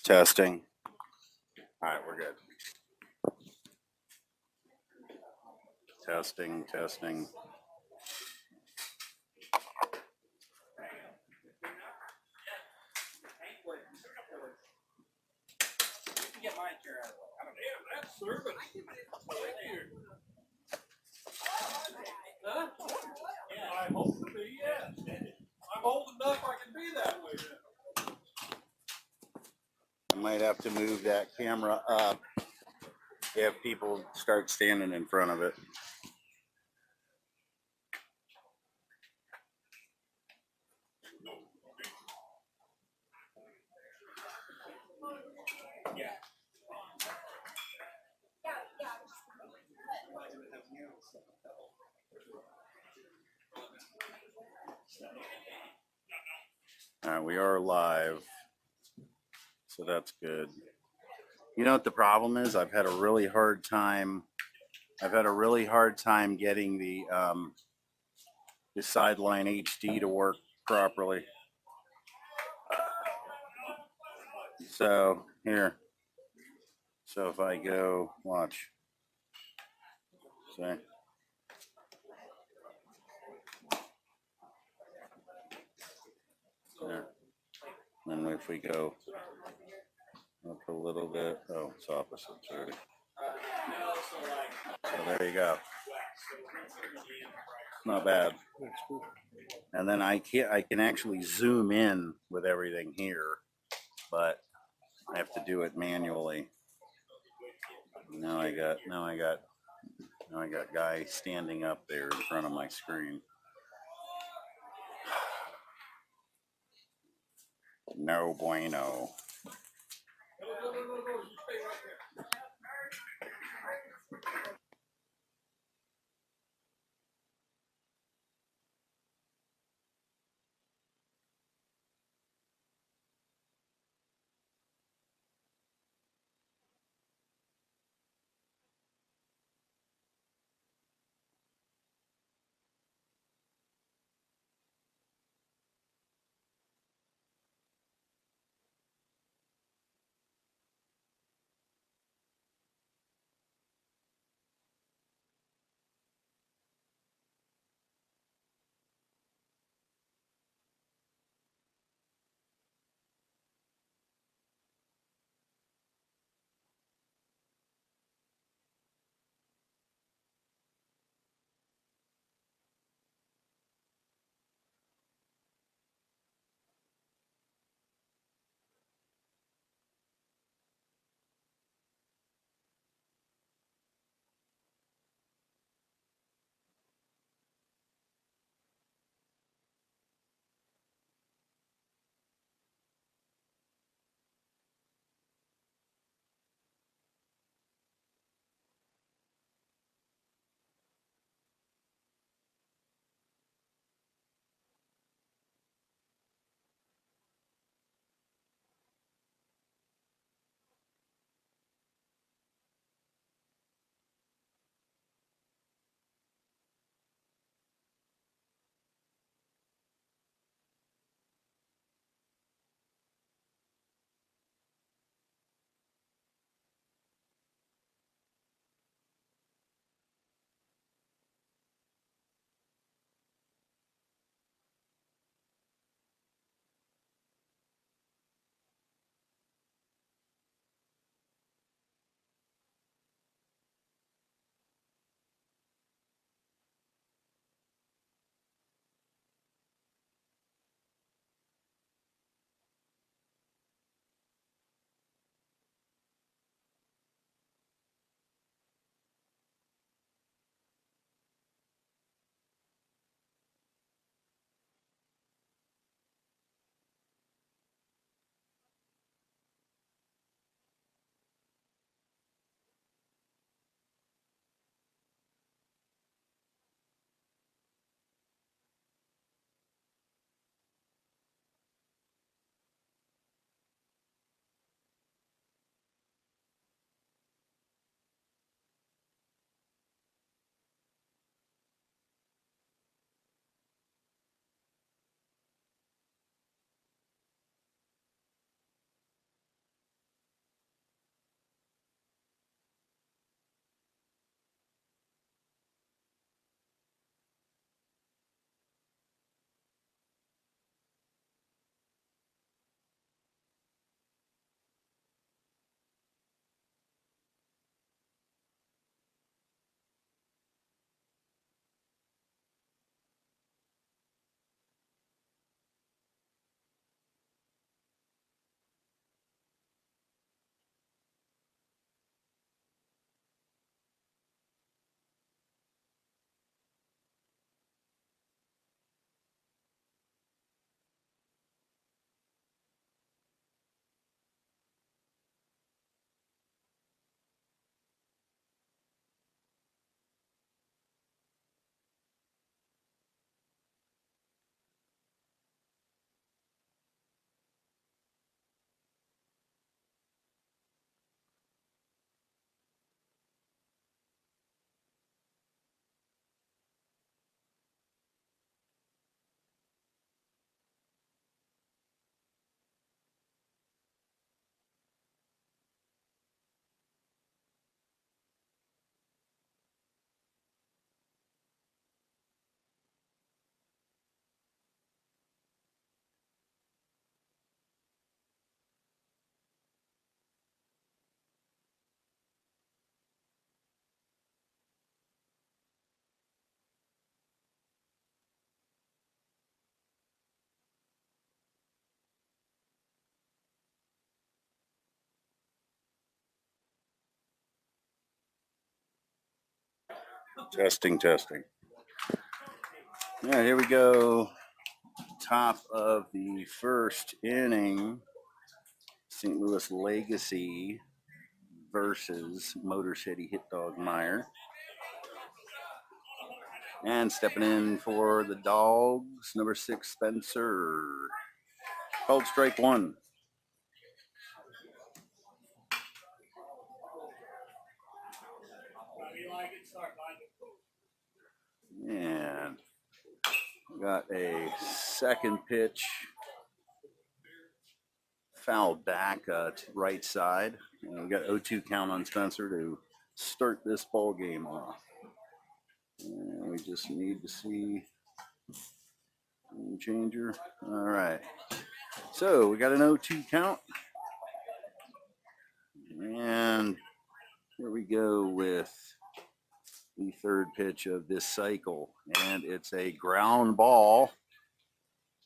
Testing. All right, we're good. Testing, testing. I hope to be, yes. I'm old enough I can be that way. I might have to move that camera up if people start standing in front of it. All right, we are live, so that's good. You know what the problem is? I've had a really hard time getting the Sideline HD to work properly. So here, so if I go watch, see, there, and if we go up a little bit, oh, it's opposite, sorry. So there you go. Not bad. And then I can actually zoom in with everything here, but I have to do it manually. Now I got guy standing up there in front of my screen. No bueno. Testing, testing. All right, here we go. Top of the first inning. St. Louis Legacy versus Motor City Hit Dog Meyer. And stepping in for the Dogs, number 6, Spencer. Called strike one. And got a second pitch. Foul back to right side. And we got 0-2 count on Spencer to start this ball game off. And we just need to see changer. All right. So we got an 0-2 count. And here we go with the third pitch of this cycle. And it's a ground ball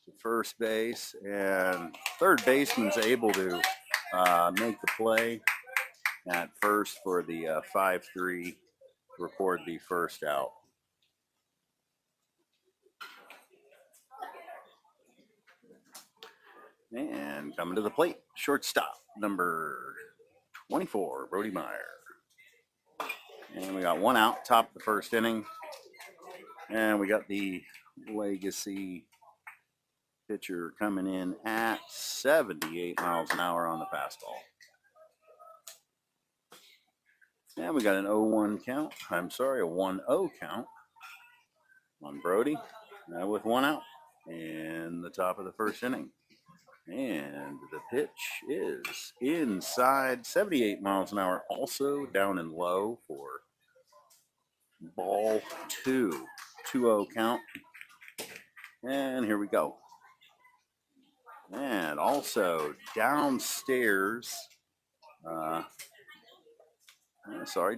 to first base. And third baseman's able to make the play at first for the 5-3, record the first out. And coming to the plate, shortstop, number 24, Brody Meyer. And we got one out, top of the first inning. And we got the Legacy pitcher coming in at 78 miles an hour on the fastball. And we got an 0-1 count. I'm sorry, a 1-0 count on Brody with one out in the top of the first inning. And the pitch is inside, 78 miles an hour, also down and low for ball 2. 2-0 count. And here we go. And also downstairs,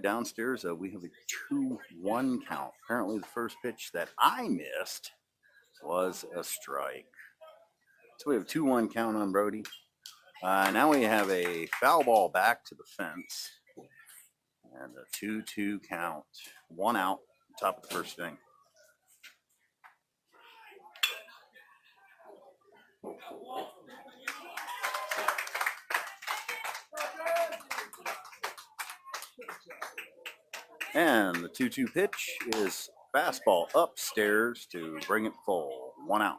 downstairs we have a 2-1 count. Apparently the first pitch that I missed was a strike. So we have 2-1 count on Brody. Now we have a foul ball back to the fence. And a 2-2 count. One out, top of the first inning. And the 2-2 pitch is fastball upstairs to bring it full. One out.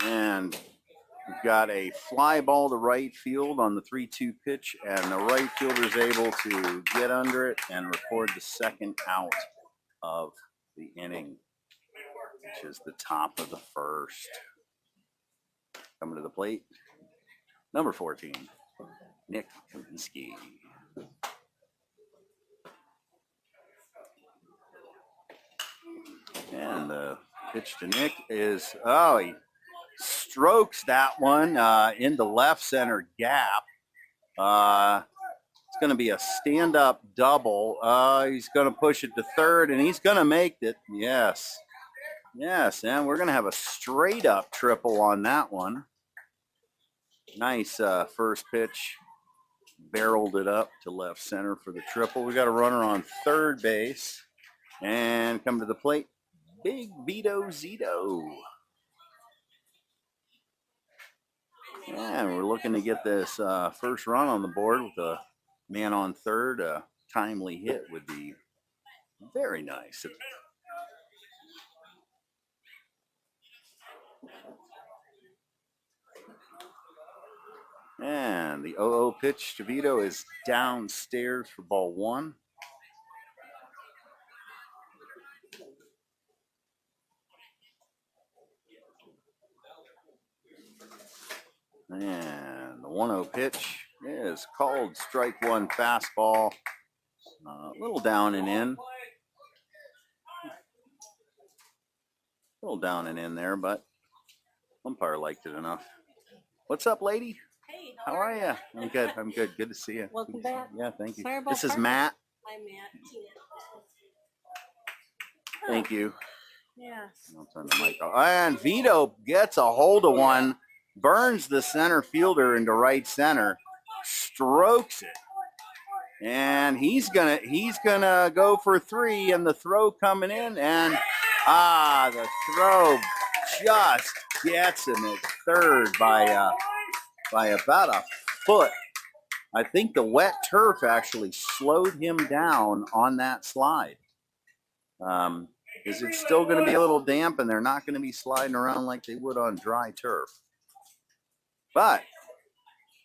And we've got a fly ball to right field on the 3-2 pitch, and the right fielder is able to get under it and record the second out of the inning, which is the top of the first. Coming to the plate, number 14, Nick Kaminsky. And the pitch to Nick is, he strokes that one into left center gap. It's going to be a stand-up double. He's going to push it to third, and he's going to make it. Yes. Yes, and we're going to have a straight-up triple on that one. Nice first pitch. Barreled it up to left center for the triple. We got a runner on third base. And come to the plate, Big Vito Zito. And we're looking to get this first run on the board with a man on third. A timely hit would be very nice. And the 0-0 pitch to Vito is downstairs for ball 1. And the 1-0 pitch is called strike 1 fastball. A little down and in. A little down and in there, but umpire liked it enough. What's up, lady? Hey, How are you? I'm good. I'm good. Good to see you. Welcome back. Yeah, thank you. Fireball This is Park. Matt. I'm Matt. Tina. Thank you. Yes. I'll turn the mic off. And Vito gets a hold of one, burns the center fielder into right center, strokes it. And he's gonna go for 3, and the throw coming in, and the throw just gets him at third by about a foot. I think the wet turf actually slowed him down on that slide. Because it's still going to be a little damp, and they're not going to be sliding around like they would on dry turf. But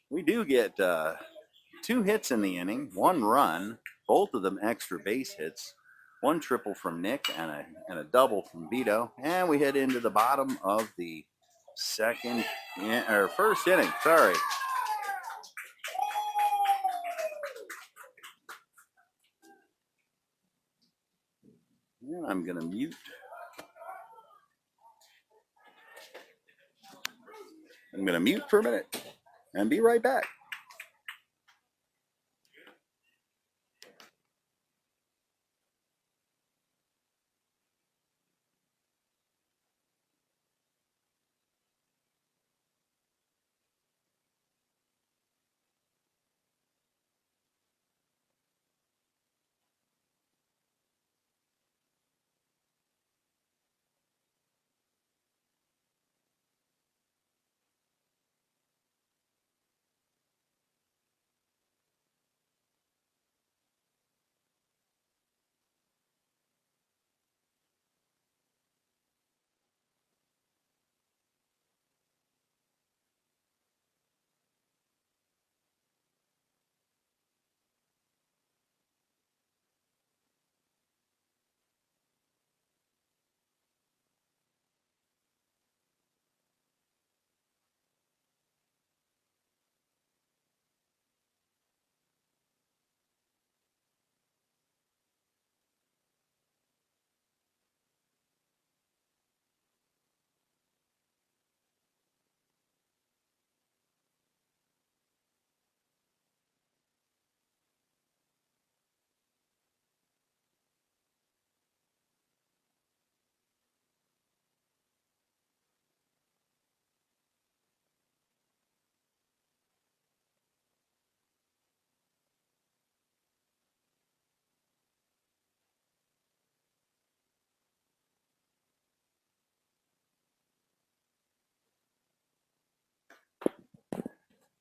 we do get 2 hits in the inning, 1 run, both of them extra base hits, 1 triple from Nick and a double from Vito, and we head into the bottom of the first inning. Sorry. And I'm gonna mute. I'm gonna mute for a minute and be right back.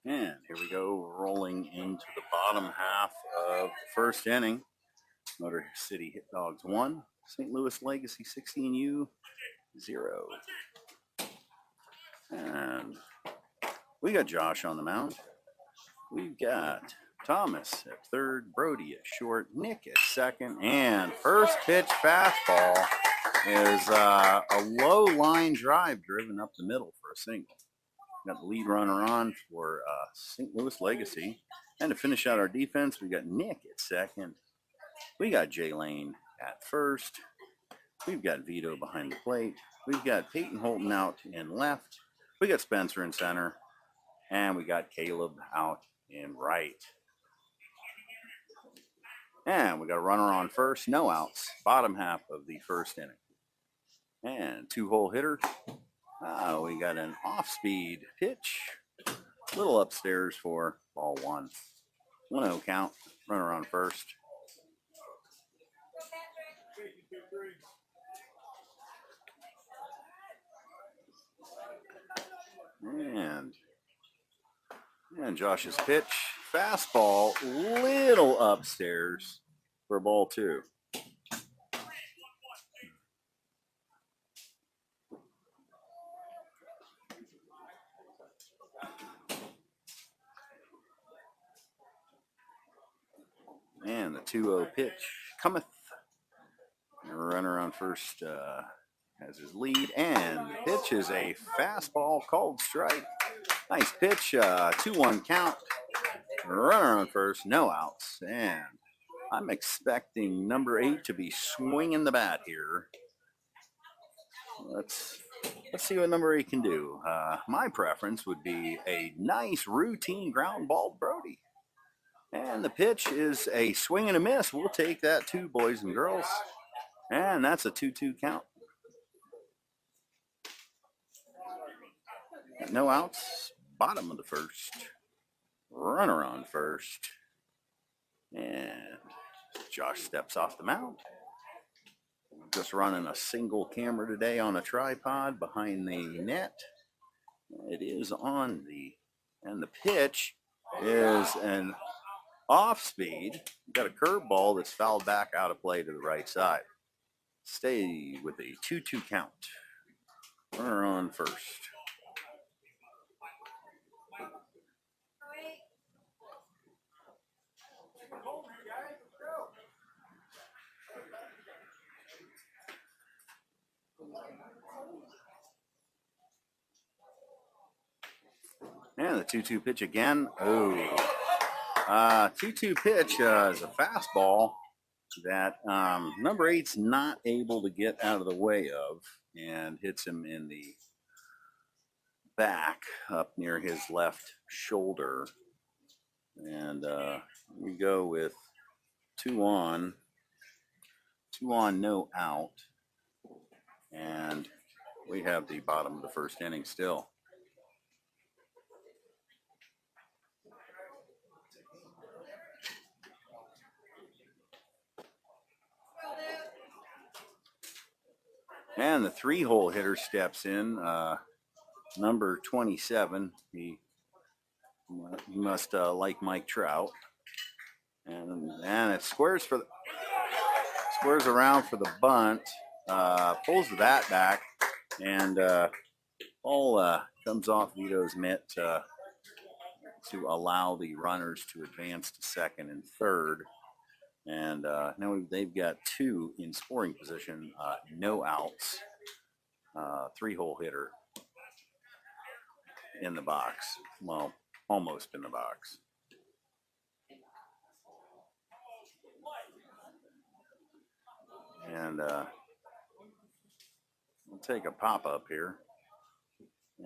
And here we go, rolling into the bottom half of the first inning. Motor City Hit Dogs 1, St. Louis Legacy 16U 0. And we got Josh on the mound. We've got Thomas at third, Brody at short, Nick at second, and first pitch fastball is a low line drive driven up the middle for a single. Got the lead runner on for St. Louis Legacy. And to finish out our defense, we got Nick at second. We got Jay Lane at first. We've got Vito behind the plate. We've got Peyton Holton out in left. We got Spencer in center. And we got Caleb out in right. And we got a runner on first, no outs, bottom half of the first inning. And 2-hole hitter. We got an off-speed pitch, little upstairs for ball 1. 1-0 count, runner on first. And Josh's pitch, fastball, little upstairs for ball 2. And the 2-0 pitch cometh. Runner on first has his lead, and the pitch is a fastball called strike. Nice pitch, 2-1 count. Runner on first, no outs, and I'm expecting number 8 to be swinging the bat here. Let's see what number 8 can do. My preference would be a nice routine ground ball to Brody. And the pitch is a swing and a miss. We'll take that too, boys and girls. And that's a 2-2 count. No outs, bottom of the first. Runner on first. And Josh steps off the mound. Just running a single camera today on a tripod behind the net. It is on and the pitch is an off speed. Got a curveball that's fouled back out of play to the right side. Stay with a 2-2 count. Runner on first. And the 2-2 pitch again. Oh, 2-2 pitch is a fastball that number 8's not able to get out of the way of, and hits him in the back up near his left shoulder. And we go with 2 on, no out, and we have the bottom of the first inning still. And the 3-hole hitter steps in, number 27. He must like Mike Trout. And it squares around for the bunt, pulls the bat back, and ball comes off Vito's mitt to allow the runners to advance to second and third. And now they've got 2 in scoring position, no outs, 3-hole hitter in the box. Well, almost in the box. And we'll take a pop-up here.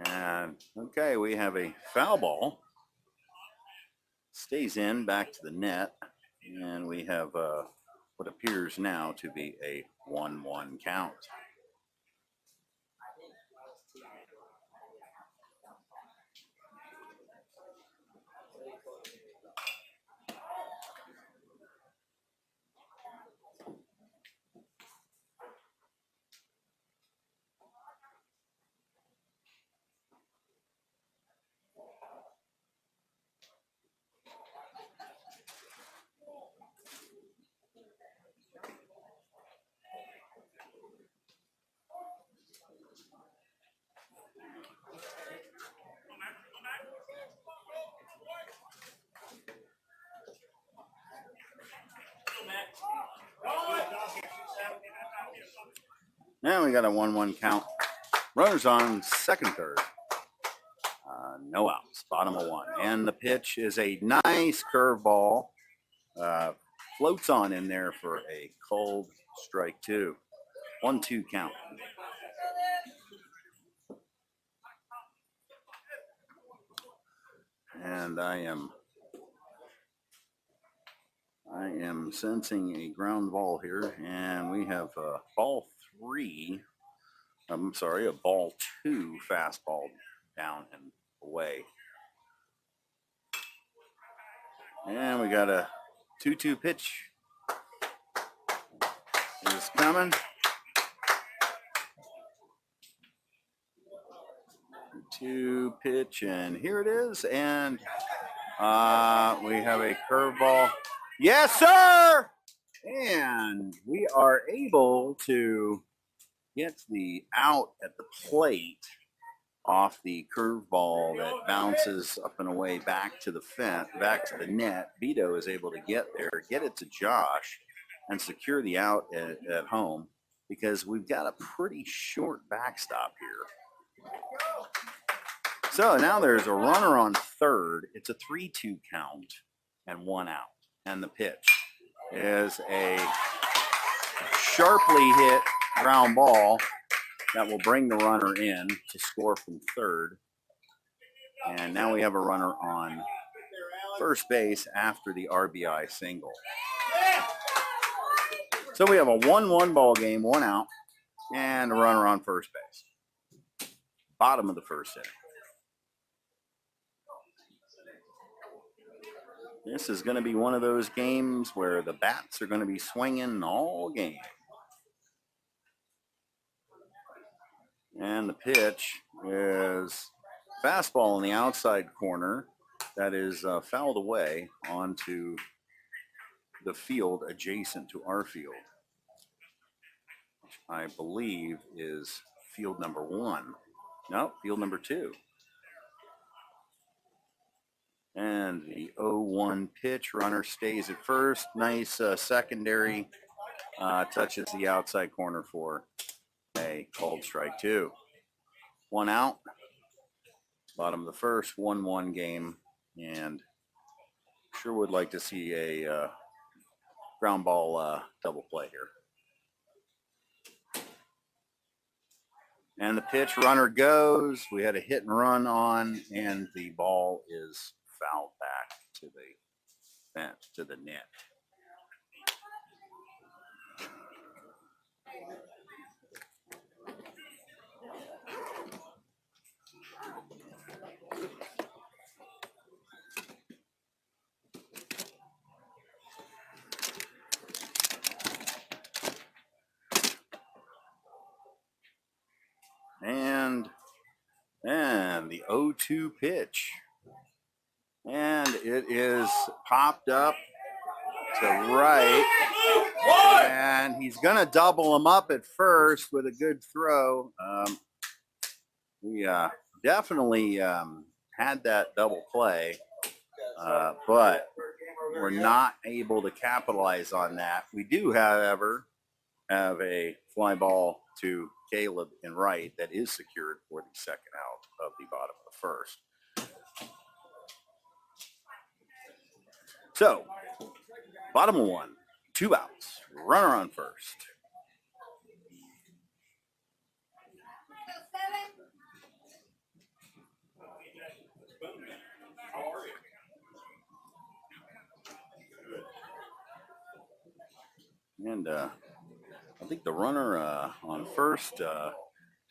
And, okay, we have a foul ball. Stays in, back to the net. And we have what appears now to be a 1-1 count. Now we got a 1-1 count. Runners on second, third. No outs, bottom of 1. And the pitch is a nice curveball. Floats on in there for a cold strike 2. 1-2 count. And I am sensing a ground ball here, and we have ball 3. I'm sorry, a ball 2 fastball down and away. And we got a 2-2 pitch is coming. 2 pitch, and here it is. And we have a curveball. Yes, sir! And we are able to get the out at the plate off the curveball that bounces up and away back to the fence, back to the net. Vito is able to get there, get it to Josh, and secure the out at home, because we've got a pretty short backstop here. So now there's a runner on third. It's a 3-2 count and 1 out. And the pitch is a sharply hit ground ball that will bring the runner in to score from third. And now we have a runner on first base after the RBI single. So we have a 1-1 ball game, 1 out, and a runner on first base. Bottom of the first inning. This is going to be one of those games where the bats are going to be swinging all game. And the pitch is fastball in the outside corner that is fouled away onto the field adjacent to our field, which I believe is field number 1. No, field number 2. And the 0-1 pitch, runner stays at first. Nice secondary, touches the outside corner for a called strike 2. 1 out, bottom of the first, 1-1 game, and sure would like to see a ground ball double play here. And the pitch, runner goes. We had a hit and run on, and the ball is fouled back to the fence, to the net. And the 0-2 pitch. And it is popped up to right. And he's going to double him up at first with a good throw. We definitely had that double play, but we're not able to capitalize on that. We do, however, have a fly ball to Caleb in right that is secured for the second out of the bottom of the first. So, bottom of 1, 2 outs, runner on first. And I think the runner on first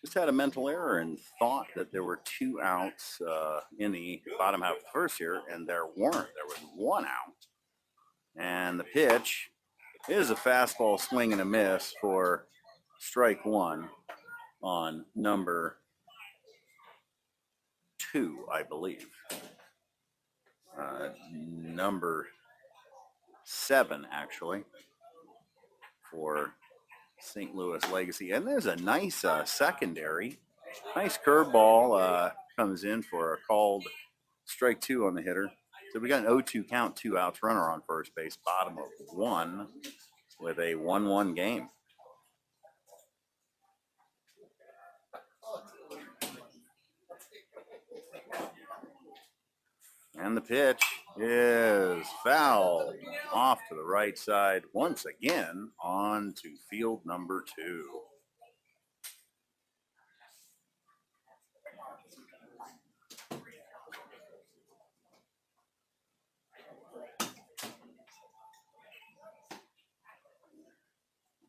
just had a mental error and thought that there were 2 outs in the bottom half of the first here, and there weren't. There was 1 out. And the pitch is a fastball swing and a miss for strike 1 on number 2, I believe. Number 7, actually, for St. Louis Legacy. And there's a nice secondary. Nice curveball comes in for a called strike 2 on the hitter. So we got an 0-2 count, 2 outs, runner on first base, bottom of 1 with a 1-1 game. And the pitch is fouled off to the right side once again on to field number 2.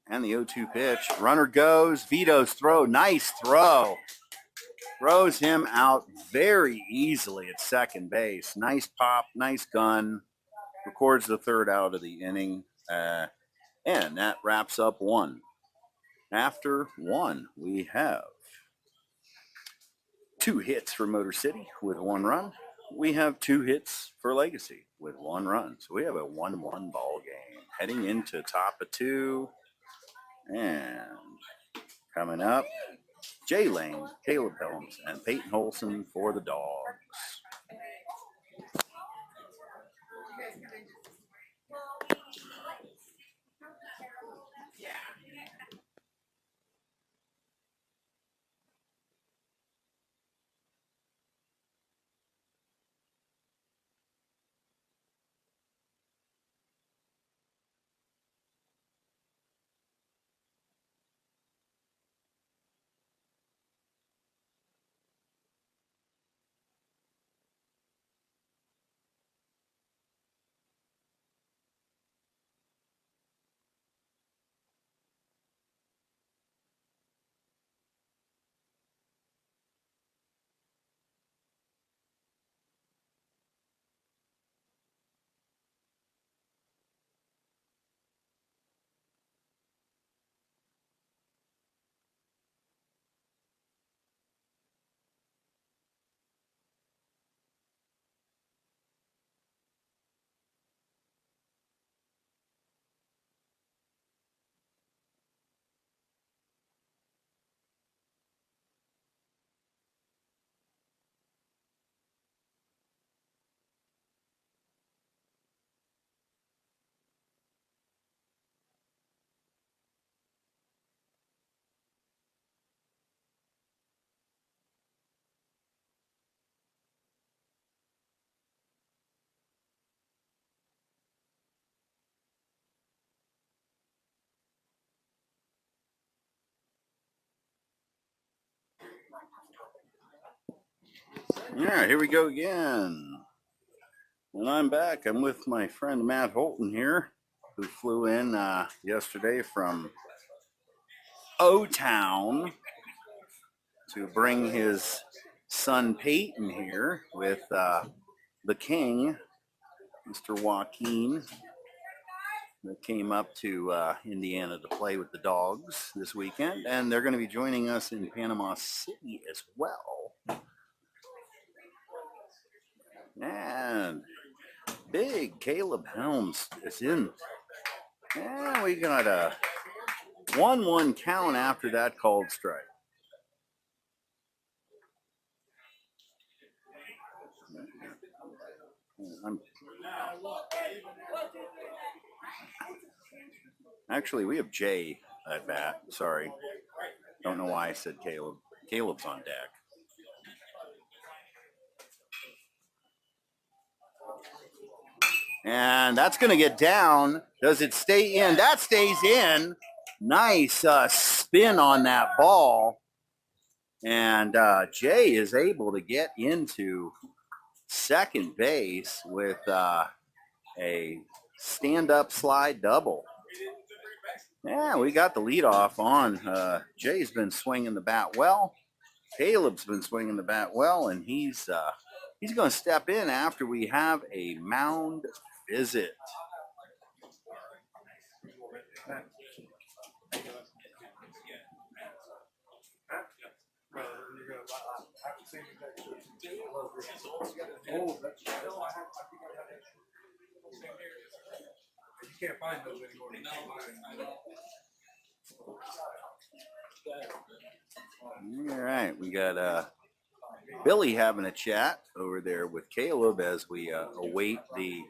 And the 0-2 pitch, runner goes, Vito's throw, nice throw. Throws him out very easily at second base. Nice pop, nice gun. Records the 3rd out of the inning. And that wraps up 1. After 1, we have 2 hits for Motor City with 1 run. We have 2 hits for Legacy with 1 run. So we have a 1-1 ball game. Heading into top of 2. And coming up, Jay Lane, Caleb Helms, and Peyton Holson for the Dogs. Yeah, here we go again. And I'm back. I'm with my friend Matt Holton here, who flew in yesterday from O-Town to bring his son Peyton here with the king, Mr. Joaquin, that came up to Indiana to play with the dogs this weekend. And they're going to be joining us in Panama City as well. And big Caleb Helms is in. And we got a 1-1 count after that called strike. Actually, we have Jay at bat. Sorry. Don't know why I said Caleb. Caleb's on deck. And that's going to get down. Does it stay in? That stays in. Nice spin on that ball. And Jay is able to get into second base with a stand-up slide double. Yeah, we got the leadoff on. Jay's been swinging the bat well. Caleb's been swinging the bat well, and he's going to step in after we have a mound visit. You can't find those anymore. All right, we got Billy having a chat over there with Caleb as we await the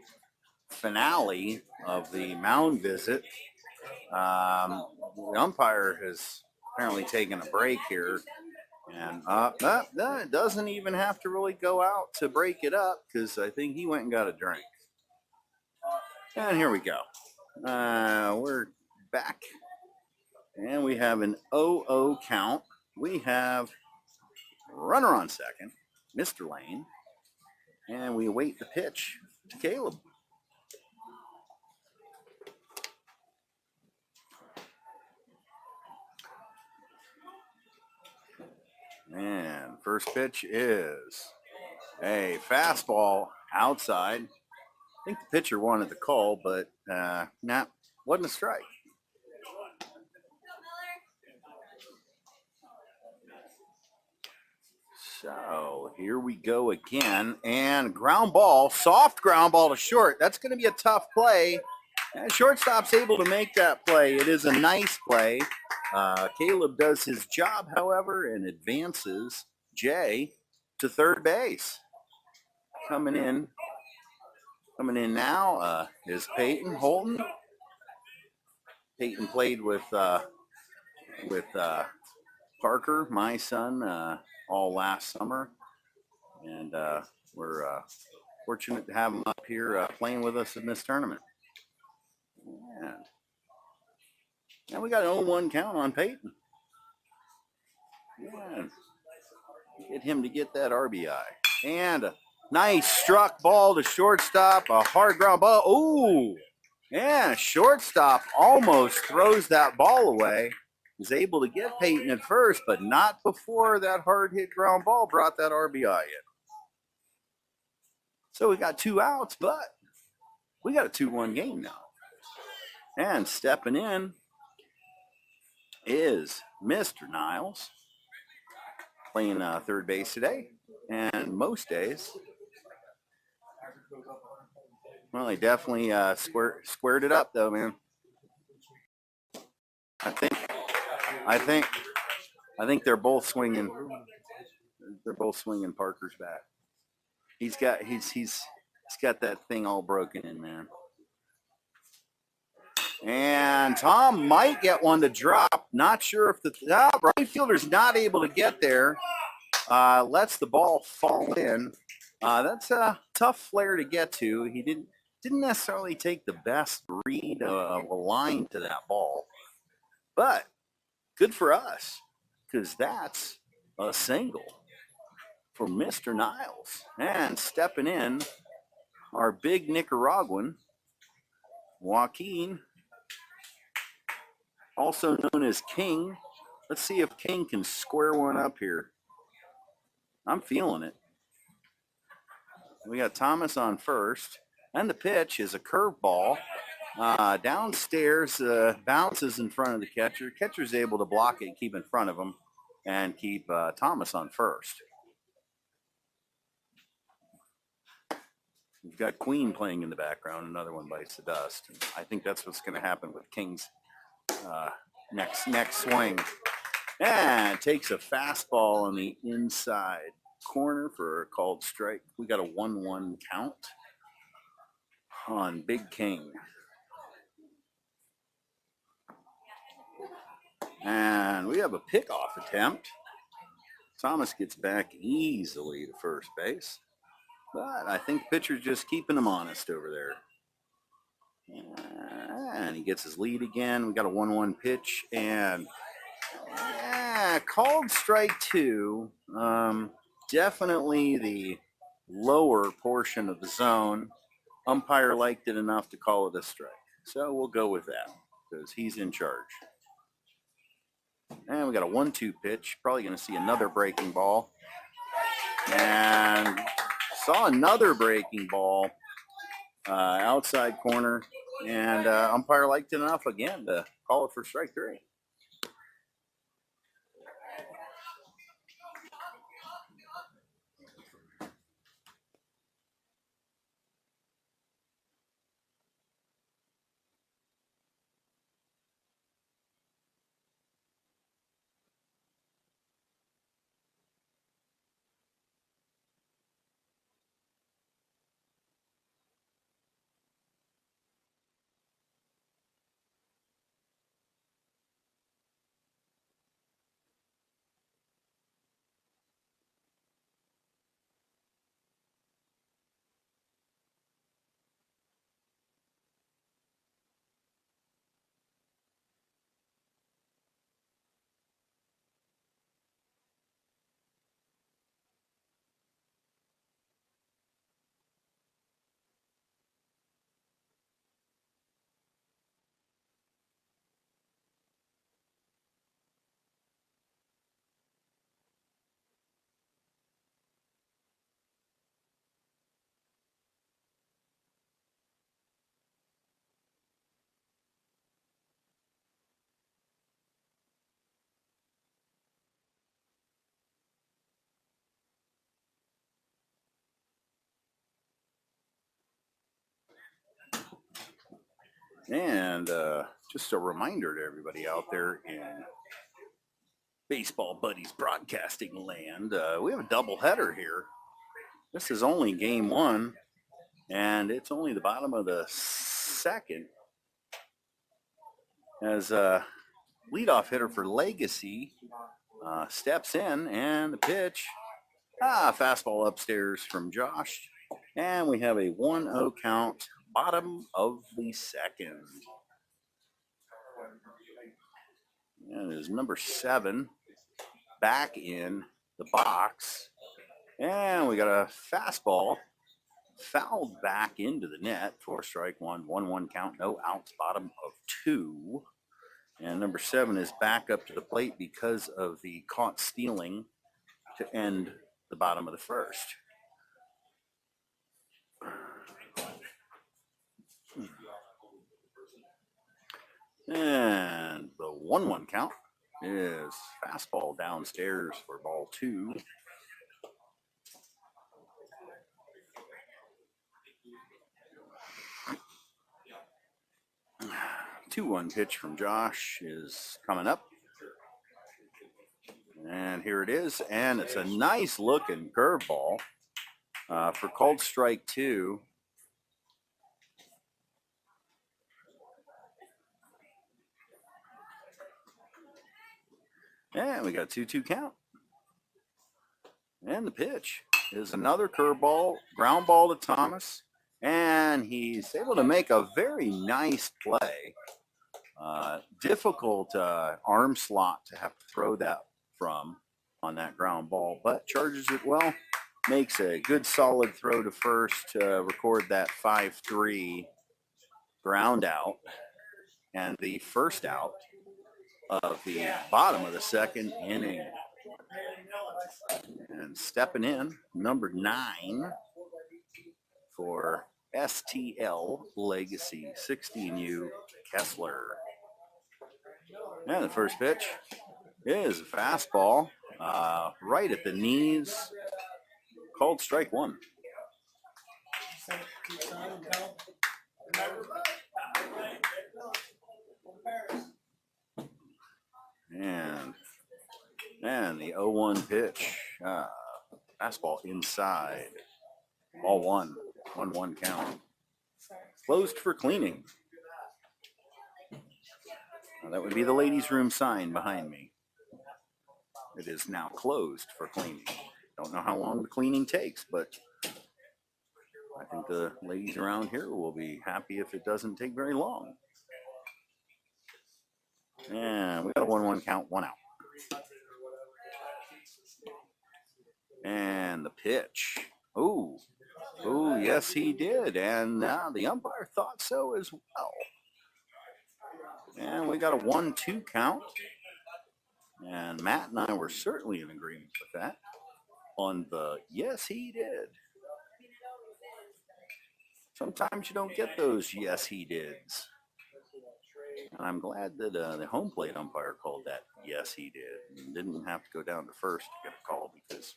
finale of the mound visit. The umpire has apparently taken a break here, and it doesn't even have to really go out to break it up because I think he went and got a drink. And here we go. We're back, and we have an 0-0 count. We have runner on second, Mr. Lane, and we await the pitch to Caleb. And first pitch is a fastball outside. I think the pitcher wanted the call, but wasn't a strike. So here we go again, and ground ball, soft ground ball to short. That's going to be a tough play. And shortstop's able to make that play. It is a nice play. Caleb does his job, however, and advances Jay to third base. Coming in now is Peyton Holton. Peyton played with Parker, my son, all last summer, and we're fortunate to have him up here playing with us in this tournament. And now we got an 0-1 count on Peyton. Yeah. Get him to get that RBI. And a nice struck ball to shortstop, a hard ground ball. Ooh, yeah, shortstop almost throws that ball away. Was able to get Peyton at first, but not before that hard hit ground ball brought that RBI in. So we got 2 outs, but we got a 2-1 game now. And stepping in is Mr. Niles, playing third base today. And most days, well, he definitely squared it up, though, man. I think they're both swinging. They're both swinging Parker's bat. He's got that thing all broken in, man. And Tom might get one to drop. Not sure if the right fielder's not able to get there. Lets the ball fall in. That's a tough flare to get to. He didn't necessarily take the best read of a line to that ball. But good for us, because that's a single. for Mr. Niles. And stepping in, our big Nicaraguan, Joaquin, also known as King. Let's see if King can square one up here. I'm feeling it. We got Thomas on first, and the pitch is a curveball. Downstairs, bounces in front of the catcher. Catcher's able to block it, keep in front of him, and keep Thomas on first. We've got Queen playing in the background. Another one bites the dust. I think that's what's going to happen with King's next swing. And takes a fastball on the inside corner for a called strike. We got a 1-1 count on Big King. And we have a pickoff attempt. Thomas gets back easily to first base. But I think the pitcher's just keeping him honest over there. And he gets his lead again. We got a 1-1 pitch. And called strike 2. Definitely the lower portion of the zone. Umpire liked it enough to call it a strike. So we'll go with that because he's in charge. And we got a 1-2 pitch. Probably going to see another breaking ball. And saw another breaking ball outside corner. And umpire liked it enough again to call it for strike 3. And just a reminder to everybody out there in Baseball Buddies broadcasting land, we have a doubleheader here. This is only game 1, and it's only the bottom of the second. As a leadoff hitter for Legacy steps in, and the pitch, fastball upstairs from Josh. And we have a 1-0 count, bottom of the second. And it is number 7 back in the box. And we got a fastball fouled back into the net for strike 1, 1-1 count, no outs, bottom of 2. And number 7 is back up to the plate because of the caught stealing to end the bottom of the first. And the 1-1 count is fastball downstairs for ball 2. 2-1 pitch from Josh is coming up. And here it is. And it's a nice looking curveball for called strike 2. And we got 2-2 count. And the pitch is another curveball, ground ball to Thomas. And he's able to make a very nice play. Difficult arm slot to have to throw that from. on that ground ball, but charges it well. Makes a good solid throw to first to record that 5-3 ground out and the first out of the bottom of the second inning. And stepping in, number 9 for STL Legacy, 16U Kessler. And the first pitch is a fastball right at the knees, called strike one. And the 0-1 pitch, fastball inside, ball 1-1 count. Closed for cleaning. Now that would be the ladies' room sign behind me. It is now closed for cleaning. Don't know how long the cleaning takes, but I think the ladies around here will be happy if it doesn't take very long. And we got a 1-1 count, 1 out. And the pitch. Ooh, yes, he did. And the umpire thought so as well. And we got a 1-2 count. And Matt and I were certainly in agreement with that. On the yes, he did. Sometimes you don't get those yes, he dids. And I'm glad that the home plate umpire called that yes, he did. And didn't have to go down to first to get a call, because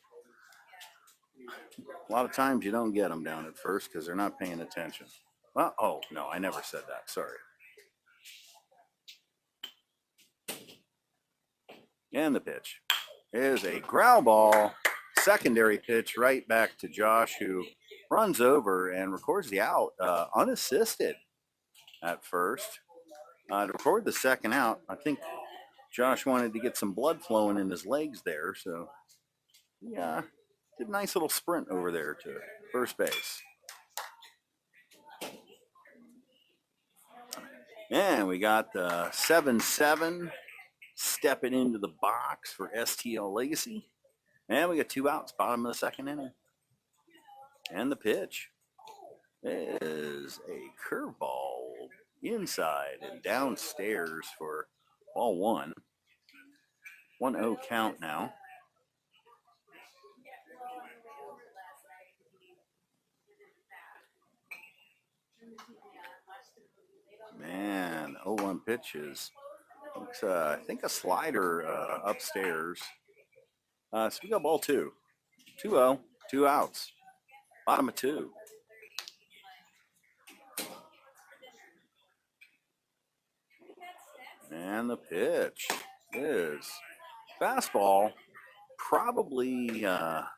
a lot of times you don't get them down at first because they're not paying attention. Well, oh, no, I never said that. Sorry. And the pitch is a ground ball, secondary pitch right back to Josh, who runs over and records the out unassisted at first. To record the second out, I think Josh wanted to get some blood flowing in his legs there, so yeah, did a nice little sprint over there to first base. And we got the 7-7 stepping into the box for STL Legacy. And we got 2 outs, bottom of the second inning. And the pitch is a curveball inside and downstairs for ball 1. 1-0 count now. Man, 0-1 pitch is, I think, a slider upstairs. So we got ball 2. 2-0, 2 outs. Bottom of 2. And the pitch is fastball, probably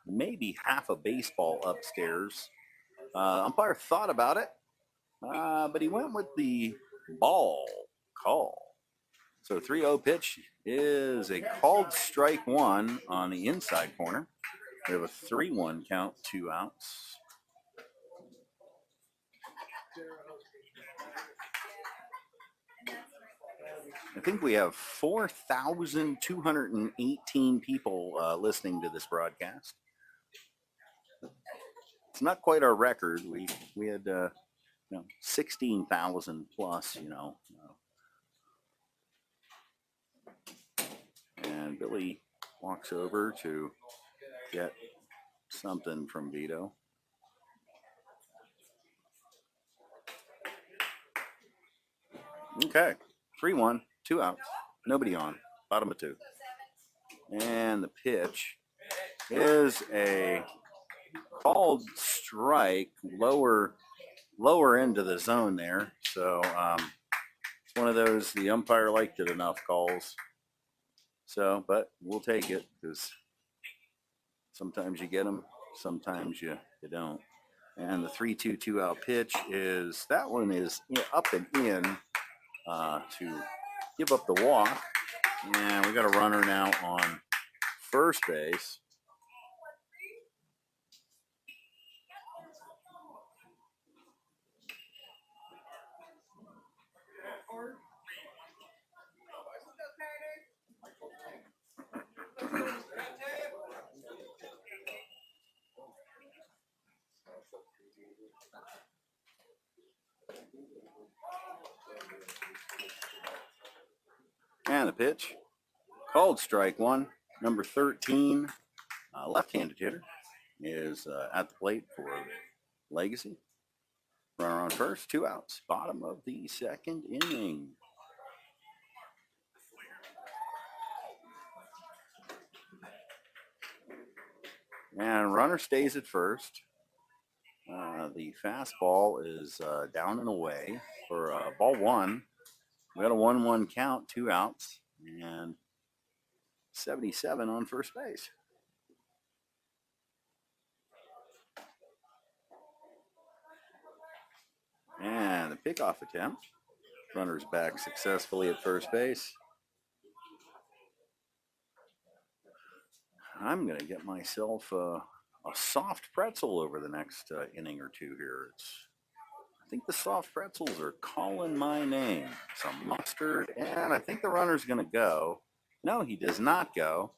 maybe half a baseball upstairs. Umpire thought about it, but he went with the ball call. So 3-0 pitch is a called strike 1 on the inside corner. We have a 3-1 count, 2 outs. I think we have 4,218 people listening to this broadcast. It's not quite our record. We had 16,000 plus, And Billy walks over to get something from Vito. Okay, 3-1, 2 outs, nobody on, bottom of 2. And the pitch is a called strike, lower into the zone there. So it's one of those, the umpire liked it enough calls. So, but we'll take it, because sometimes you get them, sometimes you don't. And the 3-2 2-out pitch is, that one is up and in to give up the walk. And we got a runner now on first base. And the pitch. Called strike one. Number 13, left-handed hitter, is at the plate for Legacy. Runner on first, 2 outs. Bottom of the second inning. And runner stays at first. The fastball is down and away for ball one. We got a 1-1 count, 2 outs, and 77 on first base. And the pickoff attempt. Runner's back successfully at first base. I'm going to get myself a soft pretzel over the next inning or two here. I think the soft pretzels are calling my name. Some mustard, and I think the runner's going to go. No, he does not go.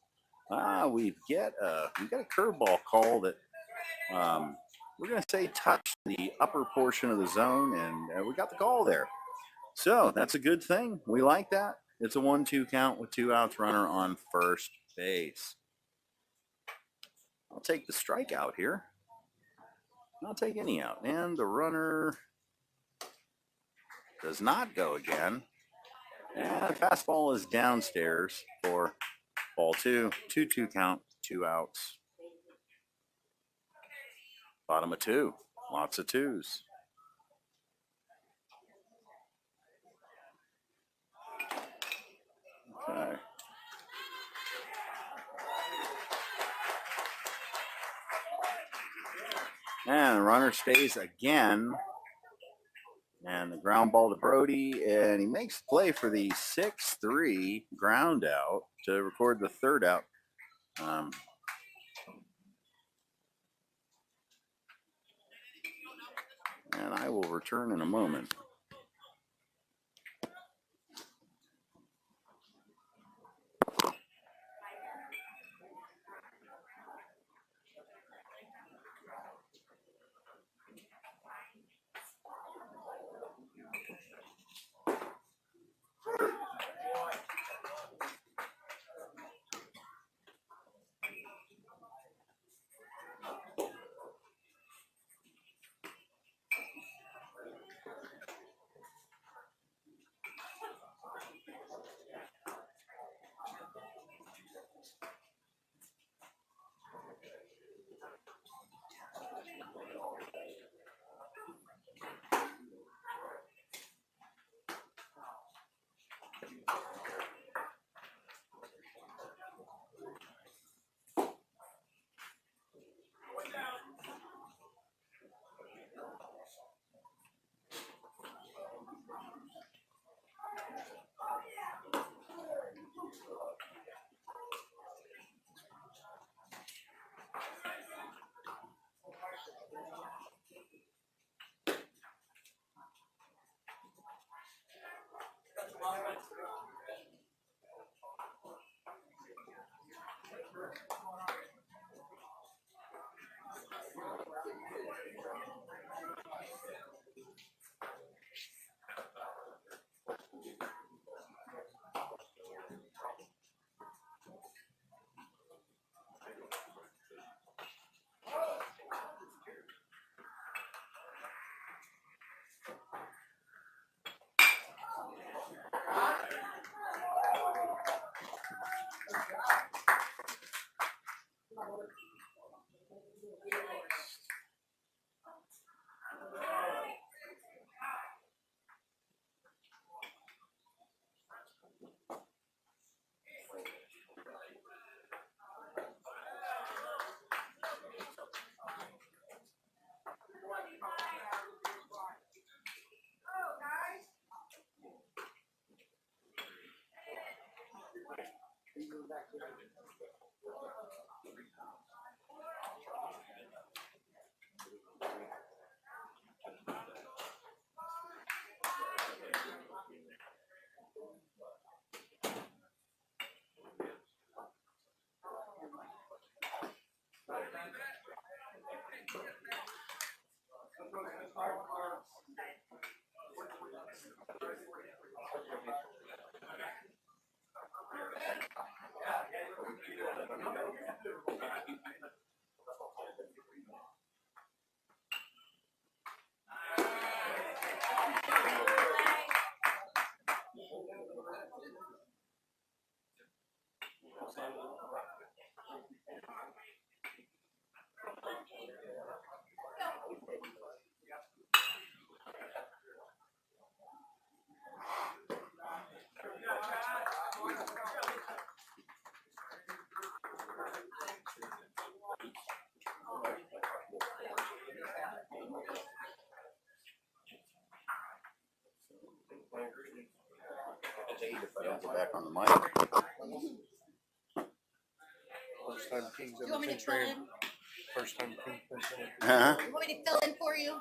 We got a curveball call that we're going to say touched the upper portion of the zone, and we got the call there. So that's a good thing. We like that. It's a 1-2 count with 2 outs, runner on first base. I'll take the strikeout here. I'll take any out. And the runner does not go again. And the fastball is downstairs for ball 2. 2-2 count, 2 outs. Bottom of 2. Lots of 2s. Okay. And the runner stays again. And the ground ball to Brody. And he makes the play for the 6-3 ground out to record the 3rd out. And I will return in a moment. if I don't go back on the mic. First time King's Do you ever want me to pinch fill ran. in? First time King pinch ran. Huh? You want me to fill in for you?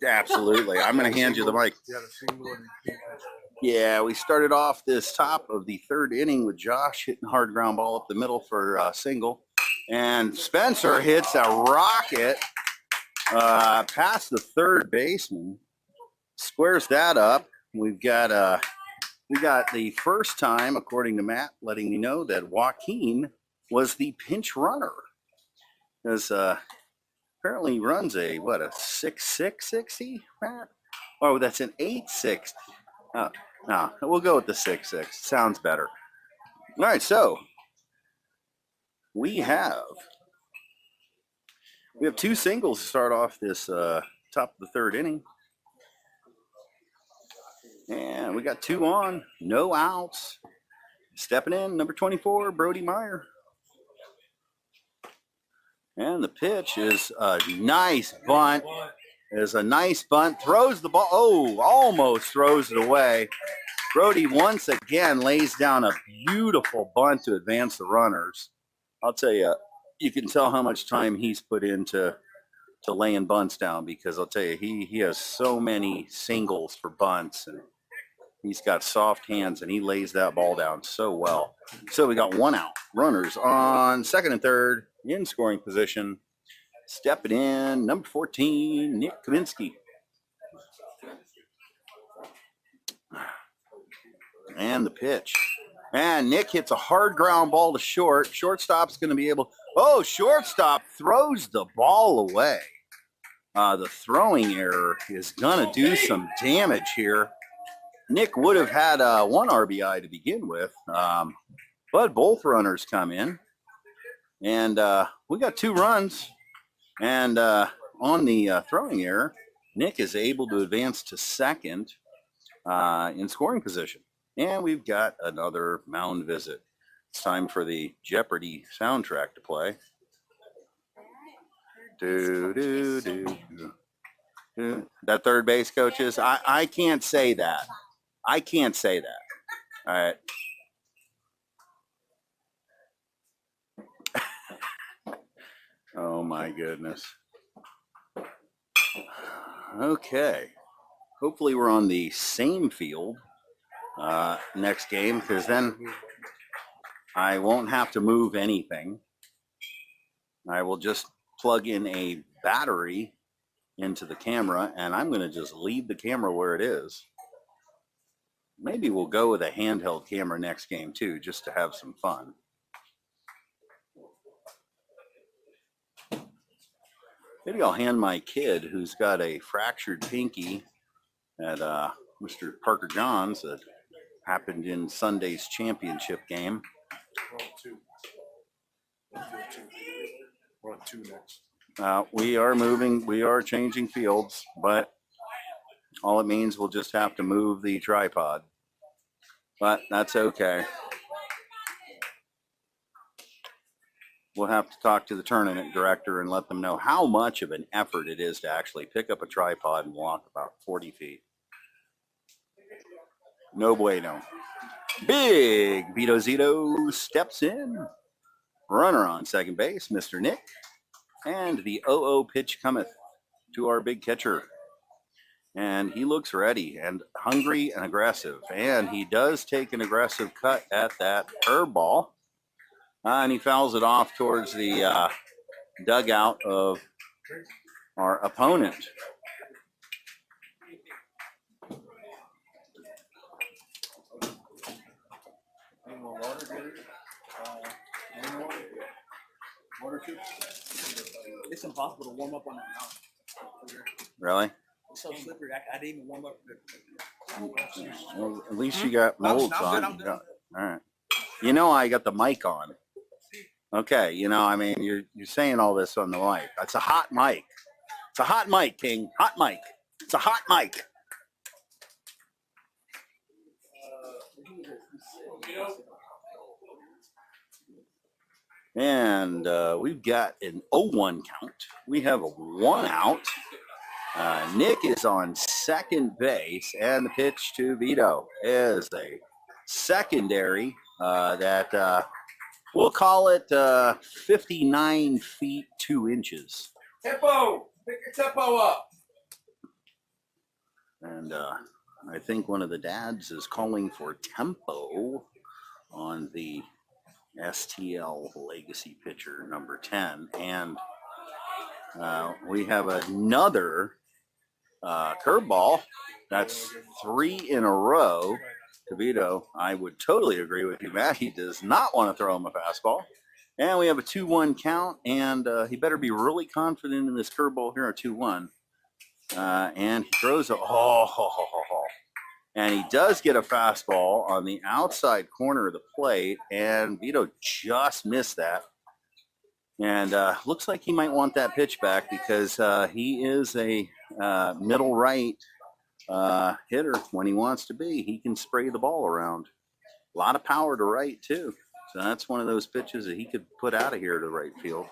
Absolutely. I'm going to hand you the mic. Yeah, the single and King pinch ran. Yeah, we started off this top of the third inning with Josh hitting hard ground ball up the middle for a single. And Spencer hits a rocket past the third baseman. Squares that up. We got the first time, according to Matt, letting me know that Joaquin was the pinch runner. Because apparently he runs a 6.660, Matt? Oh, that's an 8.6. No, we'll go with the 6.6. Sounds better. All right, so we have two singles to start off this top of the third inning. And we got 2 on, no outs. Stepping in, number 24, Brody Meyer. And the pitch is a nice bunt. Is a nice bunt. Throws the ball. Oh, almost throws it away. Brody once again lays down a beautiful bunt to advance the runners. I'll tell you, you can tell how much time he's put into laying bunts down, because I'll tell you, he has so many singles for bunts, and he's got soft hands, and he lays that ball down so well. So we got 1 out. Runners on second and third in scoring position. Stepping in, number 14, Nick Kaminsky. And the pitch. And Nick hits a hard ground ball to short. Shortstop's going to be able... Oh, shortstop throws the ball away. The throwing error is going to do some damage here. Nick would have had 1 RBI to begin with, but both runners come in. And we got 2 runs. And on the throwing error, Nick is able to advance to second in scoring position. And we've got another mound visit. It's time for the Jeopardy soundtrack to play. Do, do, do, do. That third base coach is? I can't say that. I can't say that. All right. Oh my goodness. Okay. Hopefully we're on the same field next game, because then I won't have to move anything. I will just plug in a battery into the camera, and I'm going to just leave the camera where it is. Maybe we'll go with a handheld camera next game too, just to have some fun. Maybe I'll hand my kid, who's got a fractured pinky at Mr. Parker Johns that happened in Sunday's championship game. We're on 2 next. We are moving, we are changing fields, but all it means we'll just have to move the tripod. But that's okay. We'll have to talk to the tournament director and let them know how much of an effort it is to actually pick up a tripod and walk about 40 feet. No bueno. Big Vito Zito steps in. Runner on second base, Mr. Nick. And the 0-0 pitch cometh to our big catcher. And he looks ready and hungry and aggressive. And he does take an aggressive cut at that curveball. And he fouls it off towards the dugout of our opponent. Any more water, Gary? Any more? Water too? It's impossible to warm up on that mountain. Really? It's so slippery. I didn't even warm up. Well, at least you got molds I'm on. good, I'm You good. got- all right. You know, I got the mic on. Okay. You know, I mean, you're saying all this on the mic. It's a hot mic. It's a hot mic, King. Hot mic. It's a hot mic. And we've got an 0-1 count. We have a 1 out. Nick is on second base, and the pitch to Vito is a secondary that we'll call it 59 feet 2 inches. Tempo! Pick your tempo up. And I think one of the dads is calling for tempo on the STL Legacy pitcher number 10. And we have another curveball. That's 3 in a row. DeVito, I would totally agree with you, Matt. He does not want to throw him a fastball. And we have a 2-1 count, and he better be really confident in this curveball here, a 2-1. And he throws and he does get a fastball on the outside corner of the plate, and Vito just missed that. And looks like he might want that pitch back because he is a middle right hitter when he wants to be. He can spray the ball around. A lot of power to right, too. So that's one of those pitches that he could put out of here to right field.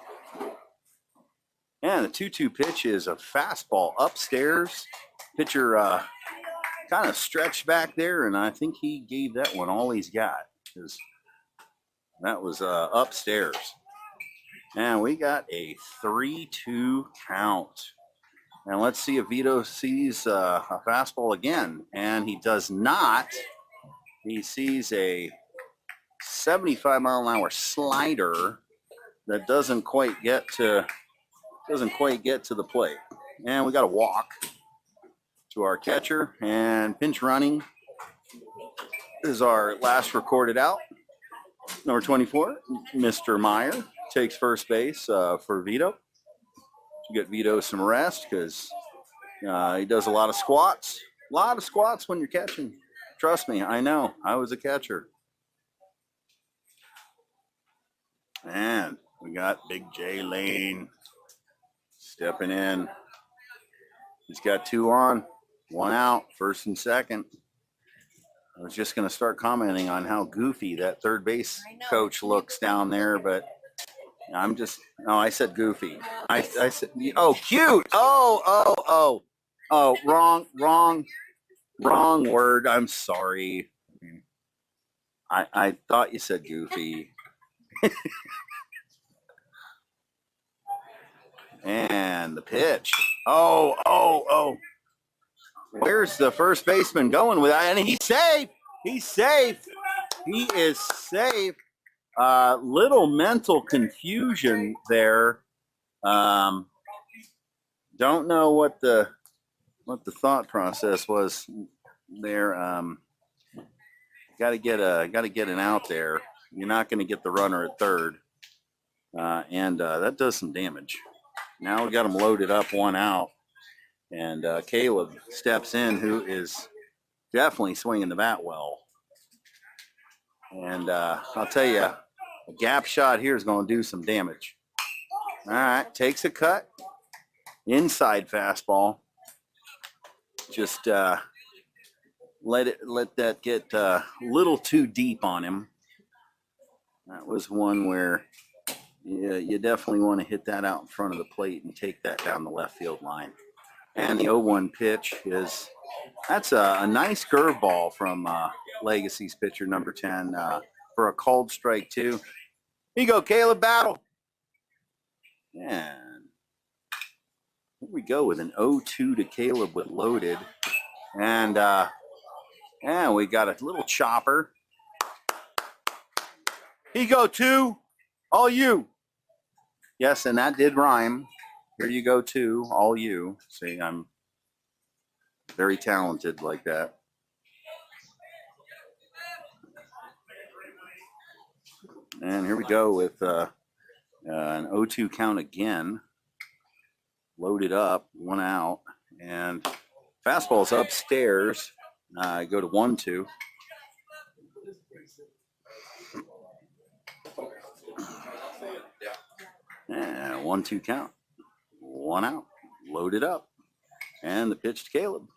And the 2-2 pitch is a fastball upstairs. Pitcher kind of stretched back there, and I think he gave that one all he's got, because that was upstairs. And we got a 3-2 count. And let's see if Vito sees a fastball again. And he does not. He sees a 75-mile-an-hour slider that doesn't quite get to the plate. And we got a walk to our catcher. And pinch running is our last recorded out. Number 24, Mr. Meyer takes first base for Vito. To get Vito some rest, because he does a lot of squats. A lot of squats when you're catching. Trust me, I know. I was a catcher. And we got Big J Lane stepping in. He's got 2 on, 1 out, first and second. I was just going to start commenting on how goofy that third base coach looks down there, but I'm just, no, I said goofy. I said, oh, cute. Oh, wrong word. I'm sorry. I thought you said goofy. And the pitch. Oh. Where's the first baseman going with that? And he's safe. He's safe. He is safe. Little mental confusion there. Don't know what the thought process was there. Got to get an out there. You're not going to get the runner at third, and that does some damage. Now we got him loaded up, 1 out, and Caleb steps in, who is definitely swinging the bat well. And I'll tell you, a gap shot here is going to do some damage. All right, takes a cut. Inside fastball. Just let that get a little too deep on him. That was one where you definitely want to hit that out in front of the plate and take that down the left field line. And the 0-1 pitch that's a nice curveball from Legacy's pitcher number 10 for a called strike 2. Here you go, Caleb, battle. And here we go with an 0-2 to Caleb with loaded. And we got a little chopper. Here you go, 2. All you. Yes, and that did rhyme. Here you go, 2. All you. See, I'm very talented like that. And here we go with an 0-2 count again. Loaded up, 1 out. And fastball's upstairs. Go to 1-2. And 1-2 count. 1 out. Loaded up. And the pitch to Caleb.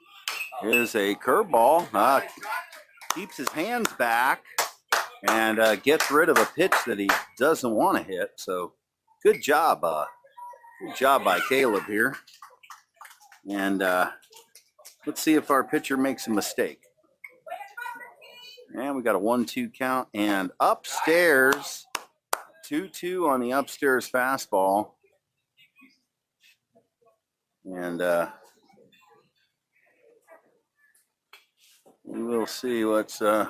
Here's a curveball. Keeps his hands back and gets rid of a pitch that he doesn't want to hit. So good job. Good job by Caleb here. And let's see if our pitcher makes a mistake. And we got a 1-2 count. And upstairs, 2-2 on the upstairs fastball. And we will see what's the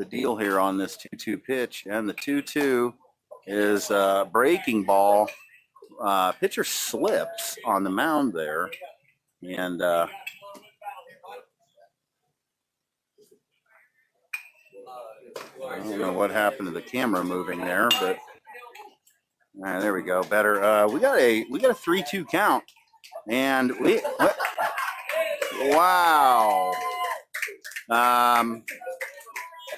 deal here on this 2-2 pitch. And the 2-2 is breaking ball. Pitcher slips on the mound there. And I don't know what happened to the camera moving there, but there we go. Better. We got a 3-2 count, and wow.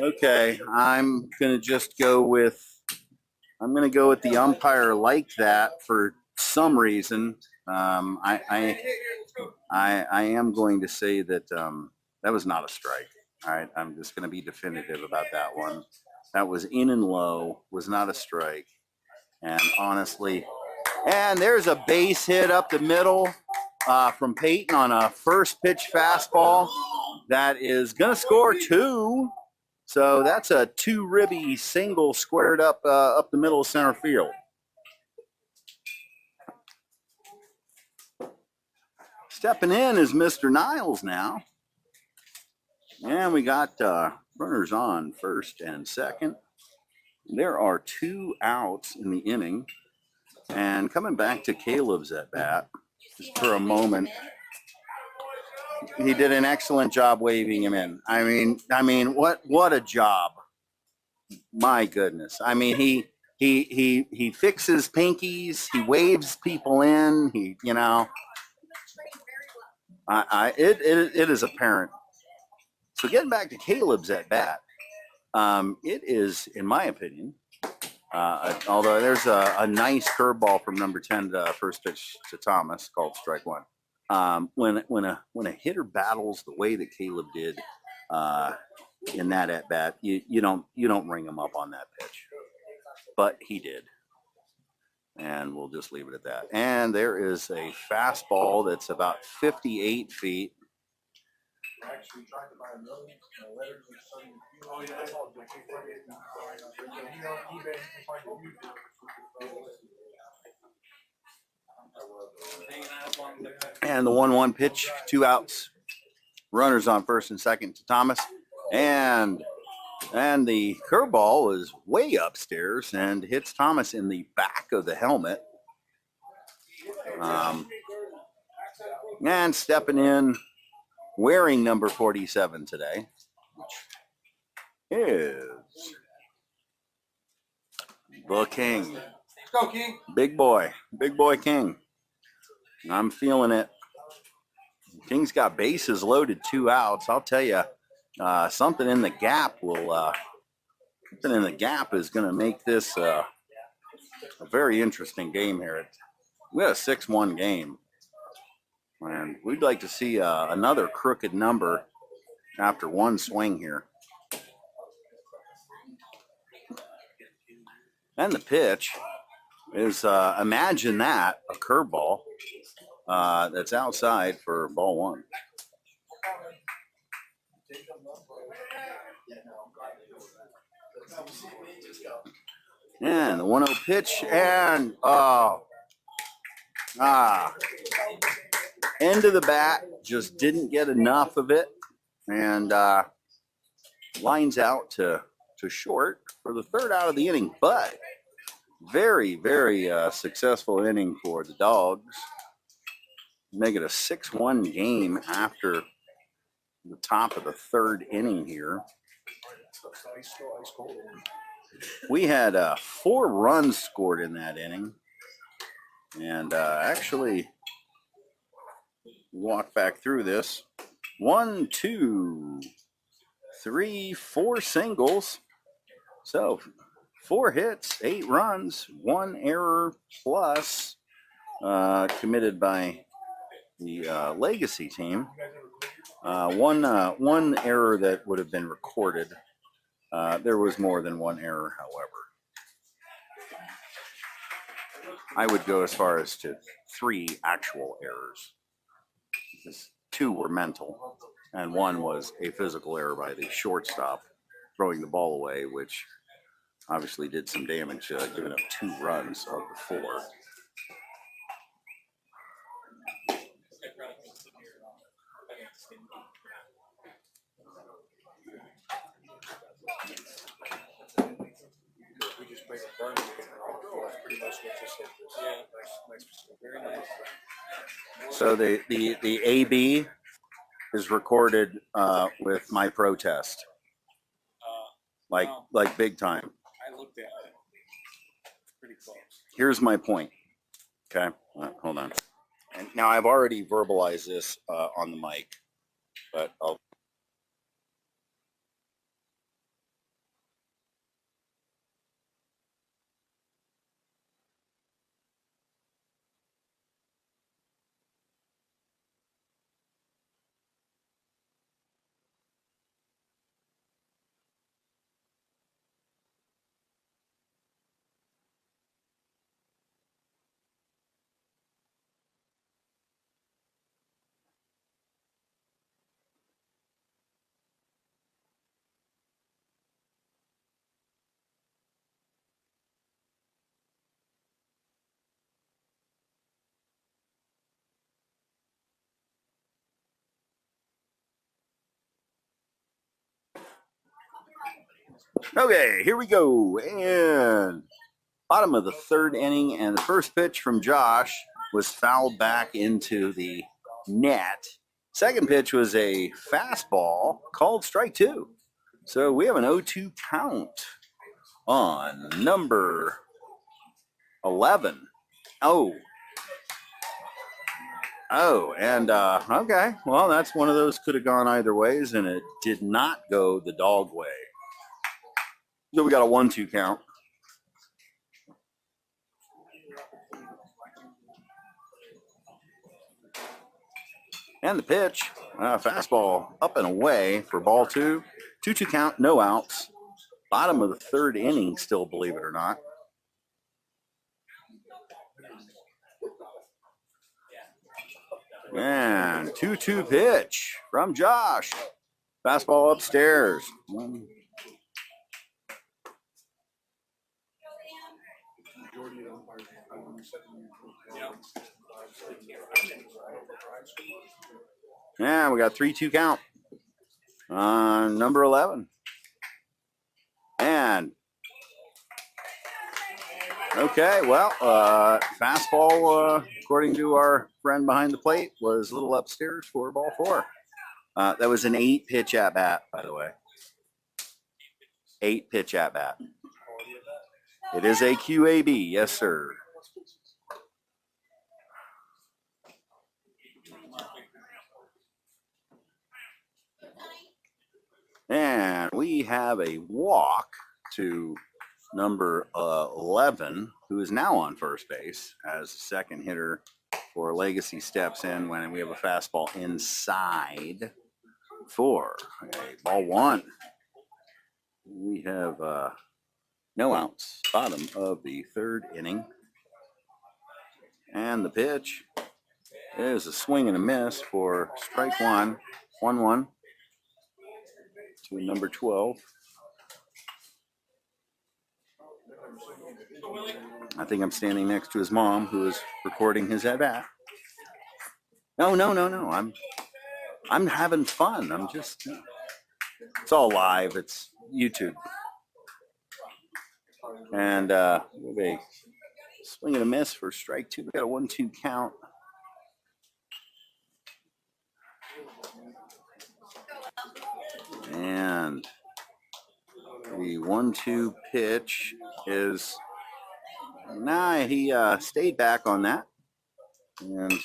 Okay, I'm gonna go with the umpire like that for some reason. I am going to say that that was not a strike. All right, I'm just going to be definitive about that one. That was in and low, was not a strike. And honestly, and there's a base hit up the middle from Peyton on a first pitch fastball. That is going to score 2. So that's a 2-ribby single squared up the middle of center field. Stepping in is Mr. Niles now. And we got runners on first and second. There are 2 outs in the inning. And coming back to Caleb's at bat, just for a moment, he did an excellent job waving him in. I mean, what a job! My goodness. I mean, he fixes pinkies. He waves people in. It is apparent. So getting back to Caleb's at bat, it is, in my opinion, although there's a nice curveball from number 10 to first pitch to Thomas called strike 1. When a hitter battles the way that Caleb did in that at bat, you don't ring him up on that pitch, but he did, and we'll just leave it at that. And there is a fastball that's about 58 feet. Actually tried to buy a million letters or something. Oh yeah, that's all. You can find it on eBay. You can find it on YouTube. And the 1-1 pitch, 2 outs. Runners on first and second to Thomas. And the curveball is way upstairs and hits Thomas in the back of the helmet. And stepping in, wearing number 47 today, which is the King. Let's go, King. Big boy King. I'm feeling it. King's got bases loaded, 2 outs. I'll tell you, something in the gap is going to make this a very interesting game here. We had a 6-1 game. And we'd like to see another crooked number after one swing here. And the pitch is, imagine that, a curveball that's outside for ball 1. And the 1-0 pitch, and end of the bat, just didn't get enough of it, and lines out to short for the 3rd out of the inning. But very, very successful inning for the Dogs. Make it a 6-1 game after the top of the 3rd inning here. We had 4 runs scored in that inning, and actually walk back through this. 1, 2, 3, 4 singles. So 4 hits, 8 runs, 1 error plus committed by the Legacy team. One error that would have been recorded. There was more than 1 error, however. I would go as far as to 3 actual errors. 2 were mental, and 1 was a physical error by the shortstop. throwing the ball away, which obviously did some damage, giving up 2 runs of the 4. We just make a burn. That's pretty much what this is. Yeah, very nice. So the AB is recorded with my protest, like big time. I looked at it. Pretty close. Here's my point. Okay, hold on. And now I've already verbalized this on the mic, but I'll. Okay, here we go. And bottom of the 3rd inning, and the first pitch from Josh was fouled back into the net. Second pitch was a fastball called strike 2. So we have an 0-2 count on number 11. Oh, and okay, well, that's one of those could have gone either ways, and it did not go the dog way. So we got a 1-2 count. And the pitch, fastball up and away for ball 2. 2-2 count, no outs. Bottom of the 3rd inning still, believe it or not. And 2-2 pitch from Josh. Fastball upstairs. Yeah, we got 3-2 count on number 11. And okay, well, fastball, according to our friend behind the plate, was a little upstairs for ball 4. That was an 8-pitch at bat, by the way. 8-pitch at bat. It is a QAB, yes, sir. And we have a walk to number 11, who is now on first base as second hitter for Legacy steps in when we have a fastball inside for a ball 1. We have no outs, bottom of the 3rd inning. And the pitch is a swing and a miss for strike 1, 1-1 to number 12. I think I'm standing next to his mom, who is recording his at bat. No. I'm having fun. I'm just, it's all live. It's YouTube. And we have a swing and a miss for strike 2. We got a 1-2 count. And the 1-2 pitch is, he stayed back on that. And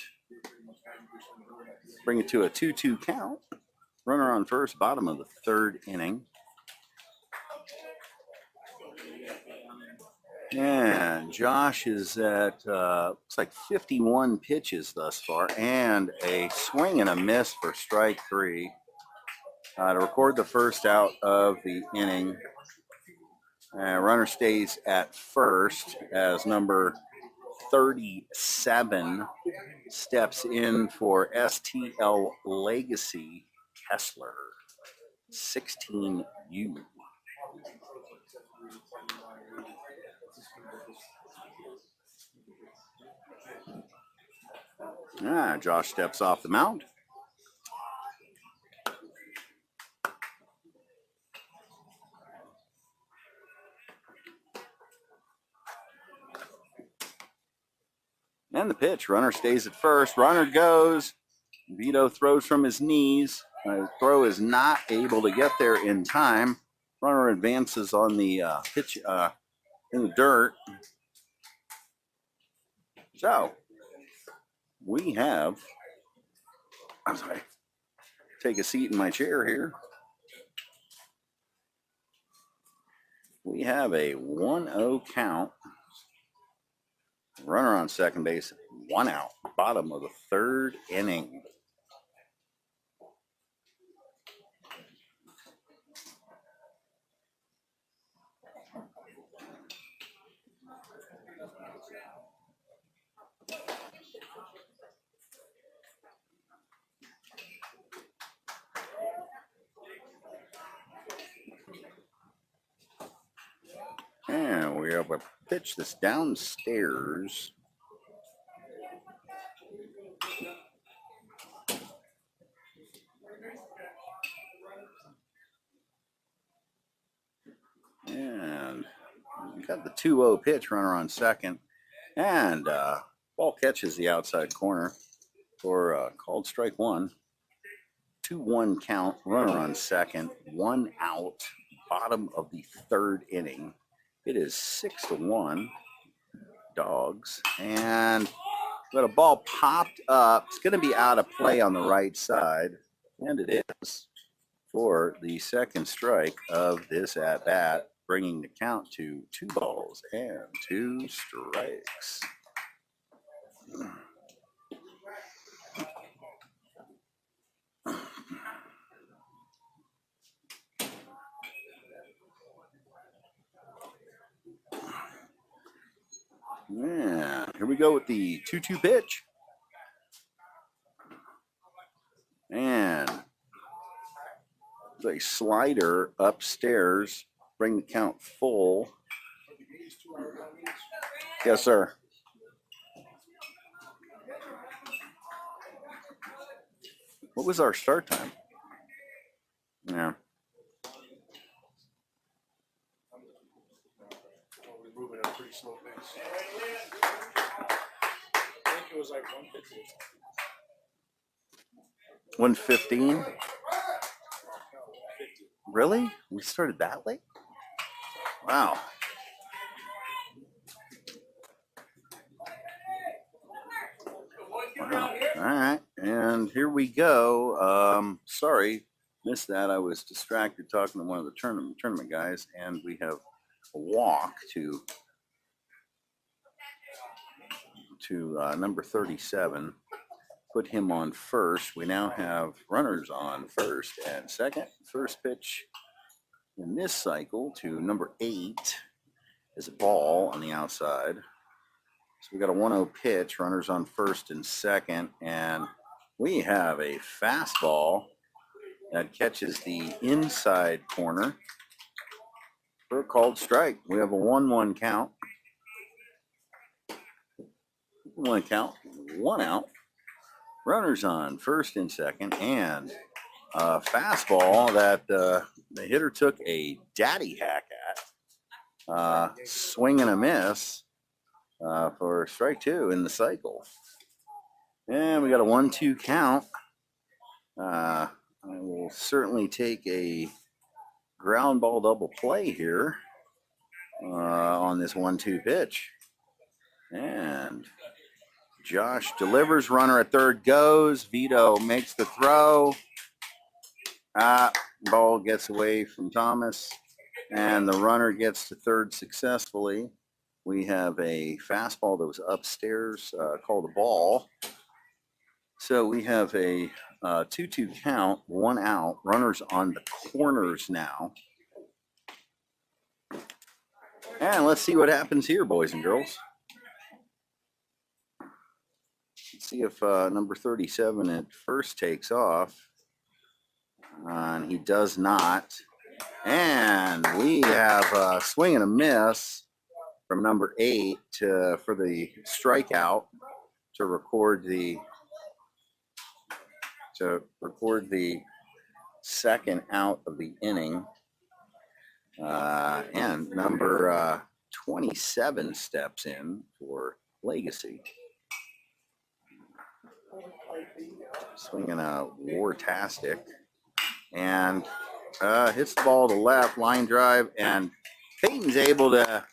bring it to a 2-2 count. Runner on first, bottom of the 3rd inning. And Josh is at, looks like 51 pitches thus far, and a swing and a miss for strike 3. To record the first out of the inning. Runner stays at first as number 37 steps in for STL Legacy Kessler, 16U. Josh steps off the mound. And the pitch, runner stays at first. Runner goes. Vito throws from his knees. Throw is not able to get there in time. Runner advances on the pitch in the dirt. So we have, I'm sorry, take a seat in my chair here. We have a 1-0 count. Runner on second base, 1 out, bottom of the third inning. And we have a pitch that's downstairs. And we got the 2-0 pitch, runner on second. And ball catches the outside corner for called strike one. 2-1 count, runner on second, 1 out, bottom of the third inning. It is 6-1 Dogs. And got a ball popped up. It's going to be out of play on the right side. And it is for the second strike of this at-bat, bringing the count to 2 balls and 2 strikes. Yeah, here we go with the 2-2 pitch. And a slider upstairs, bring the count full. Yes, sir. What was our start time? Yeah. We're moving at a pretty slow pace. I think it was like 150. 1:15. Really? We started that late? Wow. Wow. All right. And here we go. Sorry, missed that. I was distracted talking to one of the tournament guys, and we have a walk to number 37. Put him on first. We now have runners on first and second. First pitch in this cycle to number 8 is a ball on the outside. So we got a 1-0 pitch, runners on first and second, and we have a fastball that catches the inside corner for a called strike. We have a 1-1 count. 1 count, 1 out. Runners on first and second, and a fastball that the hitter took a daddy hack at. Swing and a miss for strike 2 in the cycle. And we got a 1-2 count. I will certainly take a ground ball double play here on this 1-2 pitch. And Josh delivers, runner at third goes. Vito makes the throw. Ball gets away from Thomas, and the runner gets to third successfully. We have a fastball that was upstairs called a ball. So we have a 2-2 count, 1 out. Runners on the corners now. And let's see what happens here, boys and girls. See if number 37 at first takes off. And he does not. And we have a swing and a miss from number 8 for the strikeout to record the second out of the inning. And number 27 steps in for Legacy. Swinging a Wartastic. And hits the ball to left, line drive, and Peyton's able to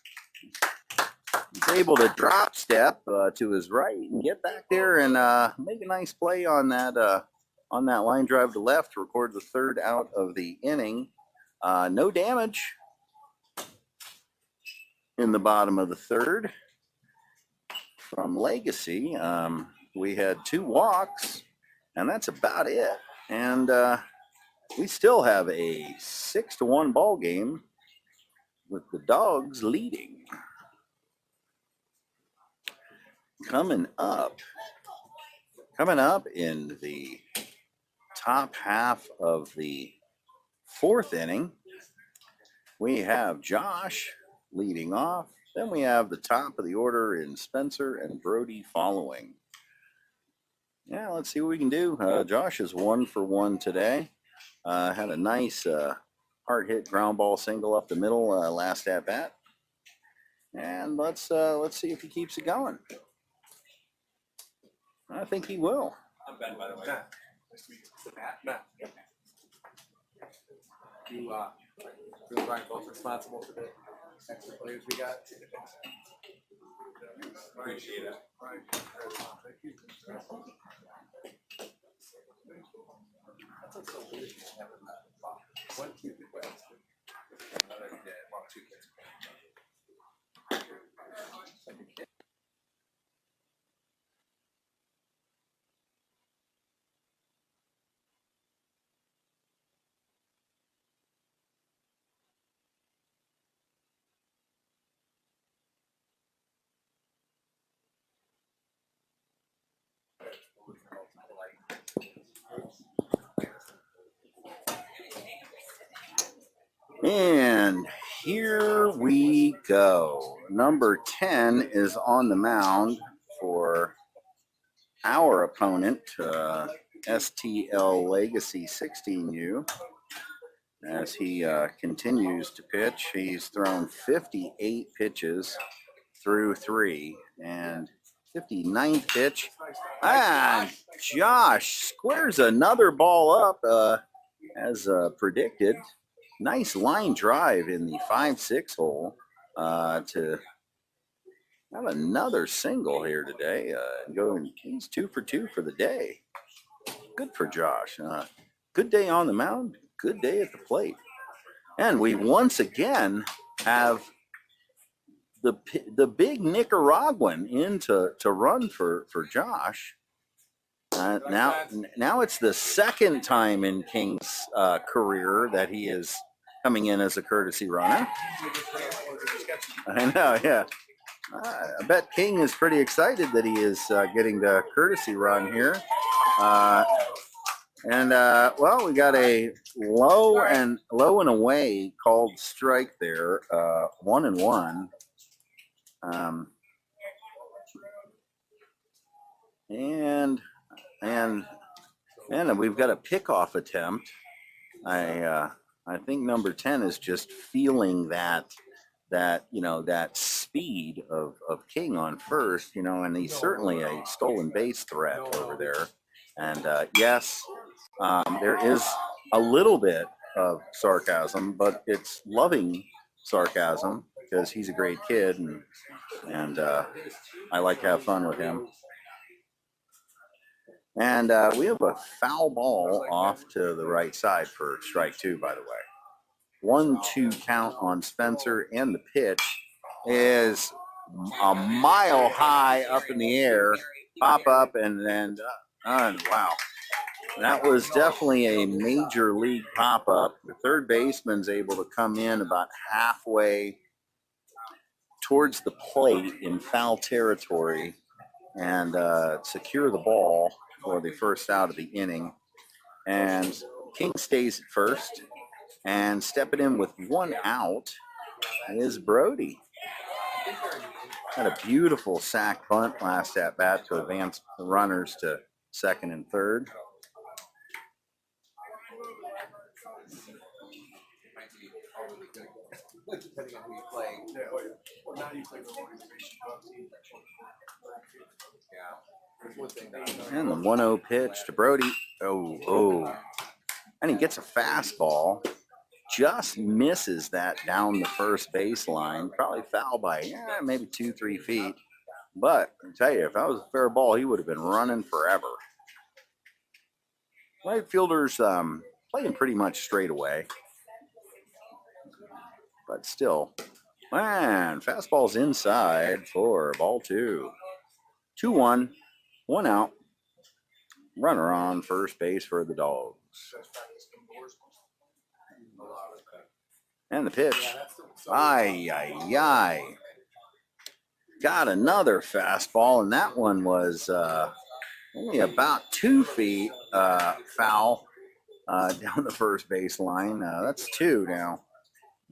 drop step to his right and get back there and make a nice play on that line drive to left to record the third out of the inning. No damage in the bottom of the third from Legacy. We had 2 walks, and that's about it. And we still have a 6-1 ball game with the Dogs leading. Coming up in the top half of the 4th inning, we have Josh leading off. Then we have the top of the order in Spencer and Brody following. Yeah, let's see what we can do. Josh is 1 for 1 today. Had a nice hard hit ground ball single up the middle last at bat. And let's see if he keeps it going. I think he will. I'm Ben, by the way. Nice to meet you. Matt. You feel Brian both responsible for the extra players we got? Appreciate it. Thank you. That's so weird. One kid that went. Another dad. Well, 2 kids. And here we go. Number 10 is on the mound for our opponent, STL Legacy 16U. As he continues to pitch, he's thrown 58 pitches through 3, and 59th pitch. And Josh squares another ball up as predicted. Nice line drive in the 5-6 hole to have another single here today. He's 2 for 2 for the day. Good for Josh. Good day on the mound. Good day at the plate. And we once again have the big Nicaraguan in to run for Josh. Now it's the second time in King's career that he is coming in as a courtesy runner. I know, yeah. I bet King is pretty excited that he is getting the courtesy run here. Well, we got a low and away called strike there, 1-1. And we've got a pickoff attempt. I think number 10 is just feeling that speed of King on first, and he's certainly a stolen base threat over there. And yes, there is a little bit of sarcasm, but it's loving sarcasm because he's a great kid, and I like to have fun with him. And we have a foul ball off to the right side for strike 2, by the way. 1-2 count on Spencer, and the pitch is a mile high up in the air, pop up, and wow. That was definitely a major league pop-up. The third baseman's able to come in about halfway towards the plate in foul territory and secure the ball for the first out of the inning. And King stays at first, And stepping in with 1 out is Brody. Had a beautiful sack bunt last at bat to advance the runners to second and third. Depending on who you play. Yeah, oh yeah. Well, now you play the organization team. Yeah. There's one thing that I know. And the 1-0 pitch to Brody. Oh. And he gets a fastball. Just misses that down the first baseline. Probably foul by maybe 2-3 feet. But I tell you, if that was a fair ball, he would have been running forever. Right fielders playing pretty much straight away. But still, man, fastball's inside for ball 2. 2-1, 1 out. Runner on first base for the Dogs. And the pitch. Ay. Got another fastball, and that one was only about 2 feet foul down the first baseline. That's 2 now.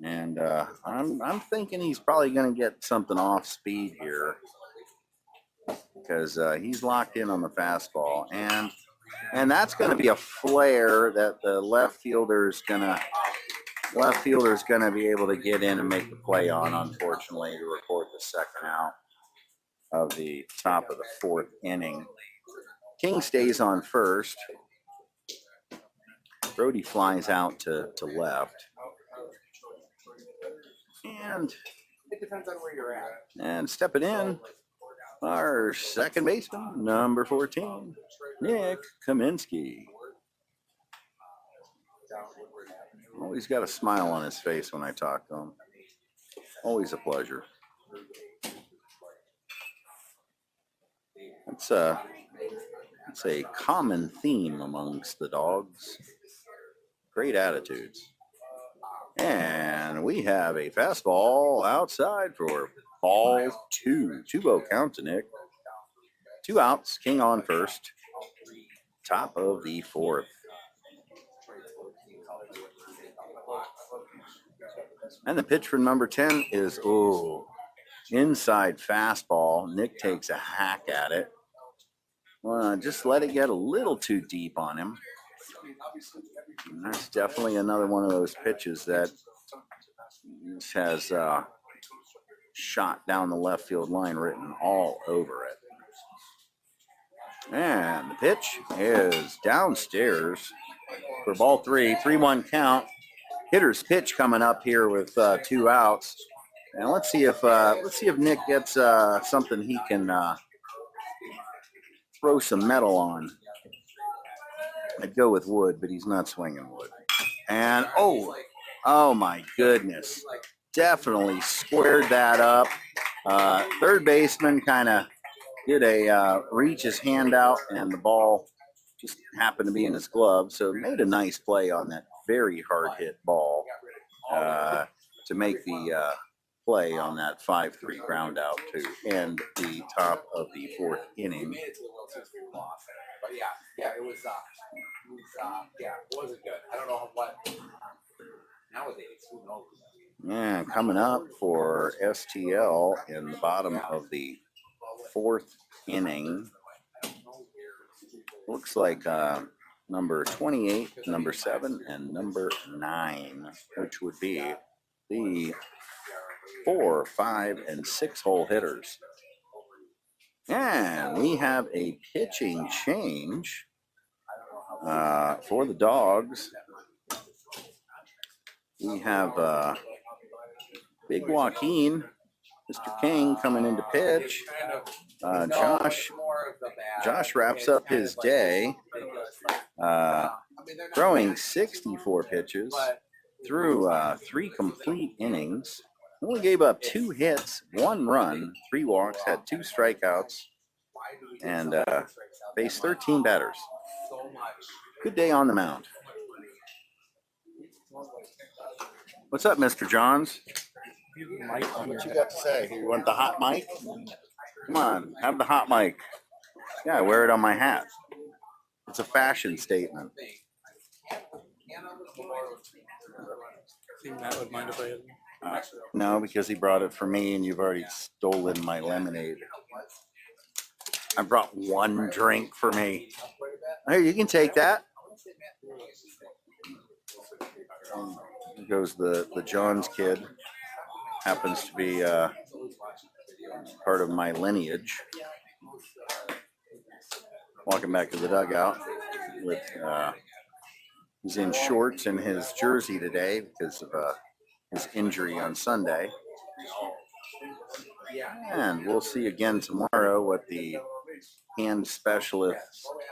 And I'm thinking he's probably going to get something off speed here because he's locked in on the fastball, and that's going to be a flare that the left fielder's going to be able to get in and make the play on. Unfortunately, to record the second out of the top of the 4th inning. King stays on first. Brody flies out to left. And It depends on where you're at. And stepping in, our second baseman, number 14, Nick Kaminsky. Always got a smile on his face when I talk to him. Always a pleasure. It's a common theme amongst the Dogs. Great attitudes. And we have a fastball outside for ball 2. 2-0 count to Nick. 2 outs, King on first. Top of the 4th. And the pitch for number 10 is, inside fastball. Nick takes a hack at it. Just let it get a little too deep on him. And that's definitely another one of those pitches that has shot down the left field line written all over it. And the pitch is downstairs for ball 3. 3-1 count. Hitter's pitch coming up here with 2 outs. And let's see if Nick gets something he can throw some metal on. I'd go with wood, but he's not swinging wood. And oh my goodness, definitely squared that up. Third baseman kind of did a reach his hand out, and the ball just happened to be in his glove. So made a nice play on that very hard hit ball to make the play on that 5-3 ground out to end the top of the 4th inning. But yeah, it was it wasn't good. I don't know what nowadays, who knows? And coming up for STL in the bottom of the 4th inning, looks like number 28, number 7, and number 9, which would be the 4, 5, and 6 hole hitters. And we have a pitching change for the Dogs. We have Big Joaquin, Mr. King, coming into pitch. Josh wraps up his day, throwing 64 pitches through 3 complete innings. Only gave up 2 hits, 1 run, 3 walks, had 2 strikeouts, and faced 13 batters. Good day on the mound. What's up, Mr. Johns? What you got to say? You want the hot mic? Come on, have the hot mic. Yeah, I wear it on my hat. It's a fashion statement. Think Matt would mind if I had. No, because he brought it for me and you've already stolen my lemonade. I brought one drink for me. Here, you can take that. Here goes the John's kid. Happens to be part of my lineage. Walking back to the dugout with he's in shorts and his jersey today because of his injury on Sunday. And we'll see again tomorrow what the hand specialist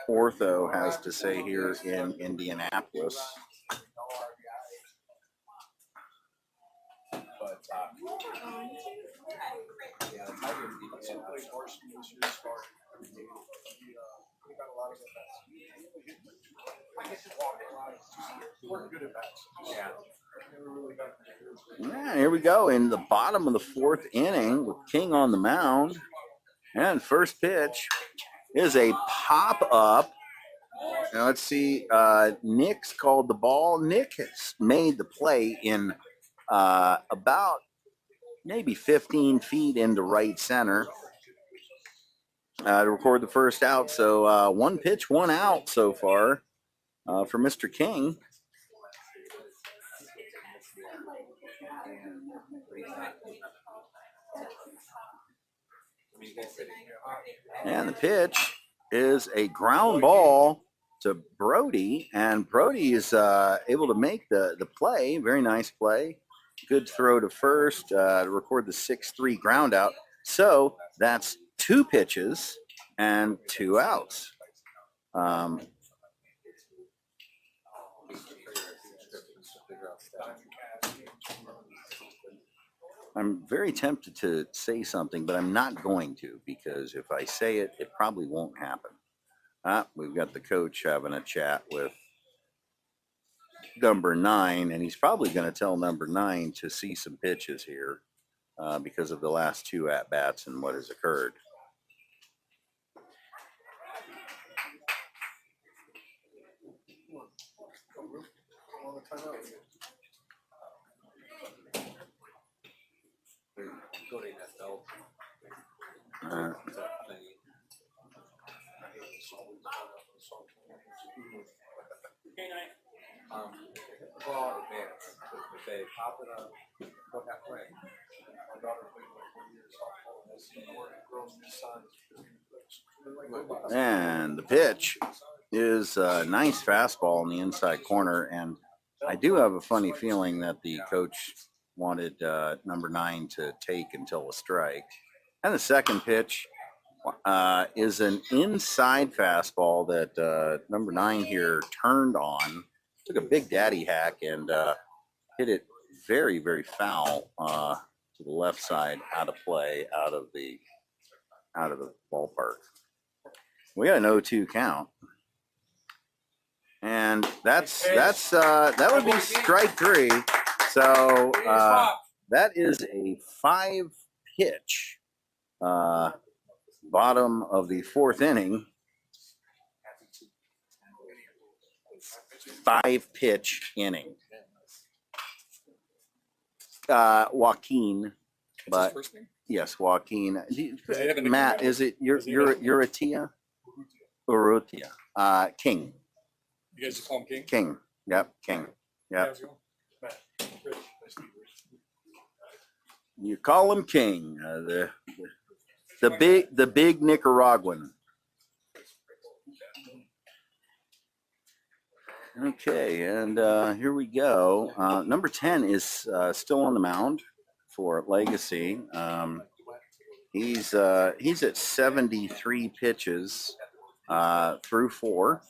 ortho has to say here in Indianapolis. Yeah, here we go in the bottom of the fourth inning with King on the mound. And first pitch is a pop up. Now let's see. Nick's called the ball. Nick has made the play in about maybe 15 feet into right center to record the first out. So one pitch, one out so far for Mr. King. And the pitch is a ground ball to Brody, and Brody is able to make the play. Very nice play. Good throw to first to record the 6-3 ground out. So that's 2 pitches and 2 outs. I'm very tempted to say something, but I'm not going to, because if I say it, it probably won't happen. We've got the coach having a chat with number 9, and he's probably going to tell number 9 to see some pitches here because of the last 2 at-bats and what has occurred. If they pop it up, go halfway. My daughter played for 4 years. And the pitch is a nice fastball in the inside corner, and I do have a funny feeling that the coach wanted number 9 to take until a strike. And the second pitch is an inside fastball that number 9 here turned on. Took a big daddy hack and hit it very, very foul to the left side, out of play, out of the ballpark. We got an 0-2 count, and that would be strike 3. So that is a 5-pitch bottom of the 4th inning. 5-pitch inning. Joaquin, but yes, Joaquin. Matt, is it you're a Tia? Urrutia. King. You guys just call him King? King. Yep, King. Yep. You call him King. The big Nicaraguan. Okay, and here we go. Number 10 is still on the mound for Legacy. He's at 73 pitches through 4.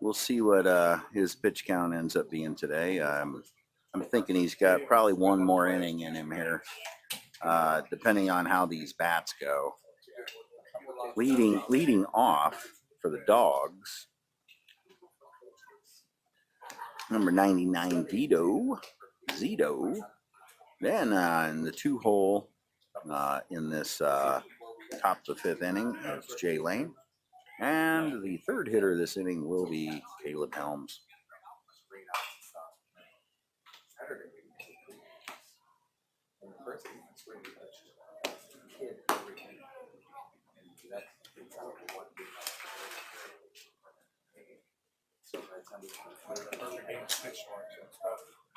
We'll see what his pitch count ends up being today. I'm thinking he's got probably one more inning in him here, depending on how these bats go. Leading off for the Dogs, number 99, Zito. Then in the 2-hole in this top of the 5th inning, it's Jay Lane. And the third hitter this inning will be Caleb Helms.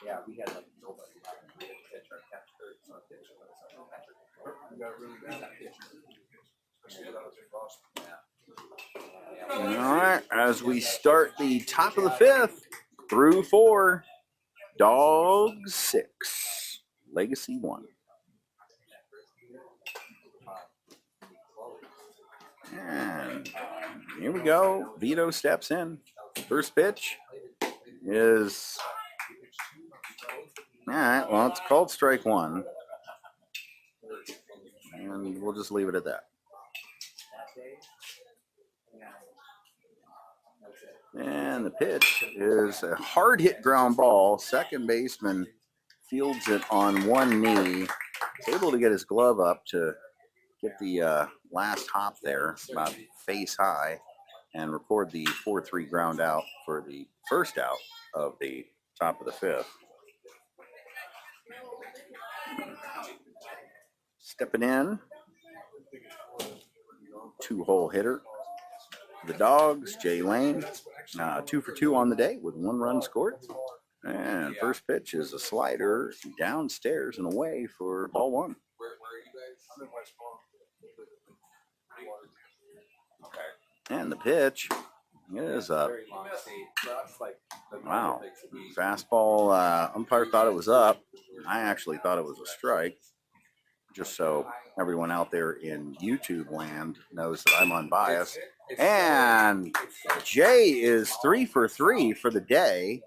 Yeah, we had like nobody. We had pitcher, catcher, some pitcher, some catcher. You got really bad. All right, as we start the top of the fifth through 4, Dogs 6, Legacy 1. And here we go. Vito steps in. First pitch is, all right, well, it's called strike 1. And we'll just leave it at that. And the pitch is a hard hit ground ball. Second baseman fields it on one knee. He's able to get his glove up to get the last hop there, about face high, and record the 4-3 ground out for the first out of the top of the fifth. Stepping in, 2-hole hitter. The Dogs, Jay Lane, 2 for 2 on the day with 1 run scored. And first pitch is a slider downstairs and away for ball 1. Where are you guys? I'm in West Palm. Okay. And the pitch is up. Very long state. That's like the Wow. things to be- Fastball, umpire thought it was up. I actually thought it was a strike. Just so everyone out there in YouTube land knows that I'm unbiased. And Jay is 3 for 3 for the day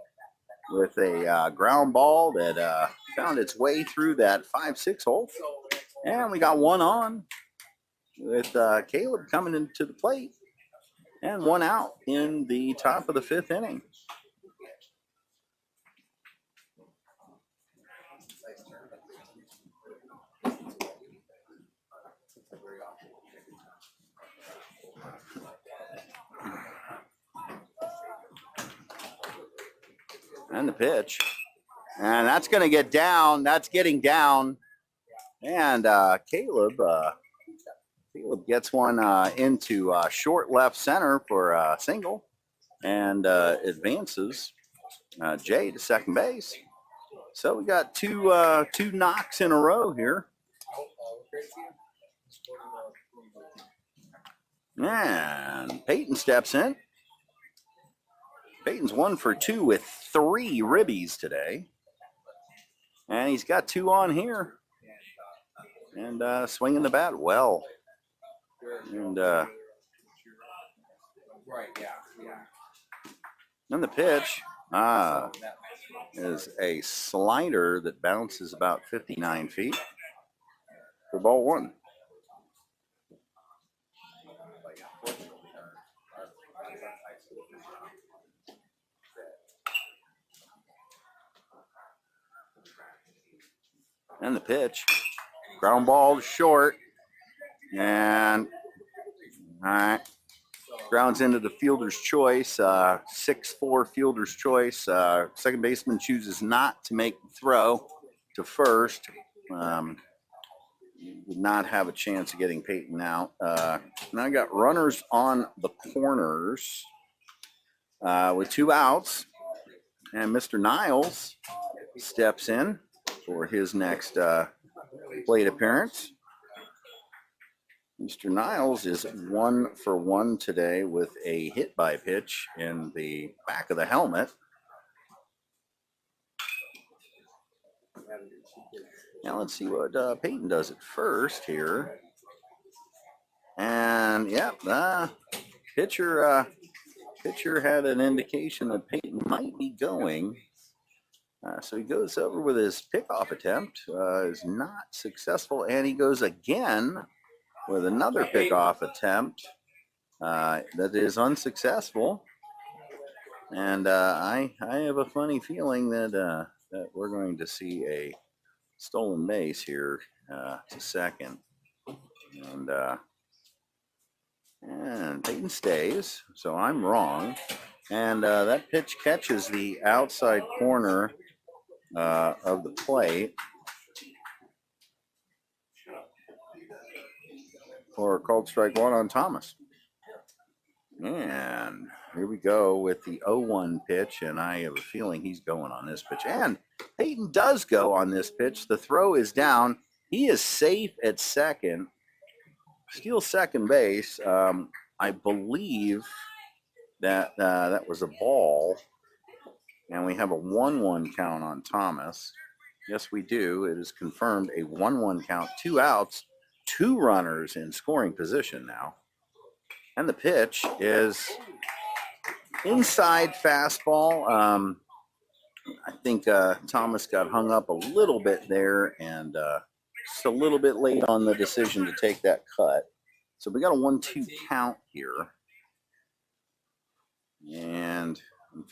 with a ground ball that found its way through that 5-6 hole. And we got 1 on with Caleb coming into the plate and 1 out in the top of the 5th inning. And the pitch. And that's going to get down. That's getting down. And Caleb gets one into short left center for a single and advances Jay to second base. So we got two knocks in a row here. And Peyton steps in. Peyton's 1 for 2 with 3 ribbies today. And he's got 2 on here. And swinging the bat well. And Right, yeah. then the pitch is a slider that bounces about 59 feet for ball 1. And the pitch, ground ball short, and all right, grounds into the fielder's choice, 6-4 fielder's choice. Second baseman chooses not to make the throw to first. Did not have a chance of getting Peyton out. Now I got runners on the corners with 2 outs, and Mr. Niles steps in for his next plate appearance. Mr. Niles is 1 for 1 today with a hit by pitch in the back of the helmet. Now let's see what Peyton does at first here. And yep, pitcher had an indication that Peyton might be going. So he goes over with his pickoff attempt, is not successful, and he goes again with another pickoff attempt that is unsuccessful. And I have a funny feeling that we're going to see a stolen base here to second. And And Peyton stays, so I'm wrong. And that pitch catches the outside corner of the plate for called strike one on Thomas. And here we go with the 0-1 pitch, and I have a feeling he's going on this pitch. And Peyton does go on this pitch. The throw is down. He is safe at second. Steals second base. I believe that that was a ball, and we have a 1-1 count on Thomas. Yes, we do. It is confirmed a 1-1 count, 2 outs, 2 runners in scoring position now. And the pitch is inside fastball. I think Thomas got hung up a little bit there, and just a little bit late on the decision to take that cut. So we got a 1-2 count here. And I'm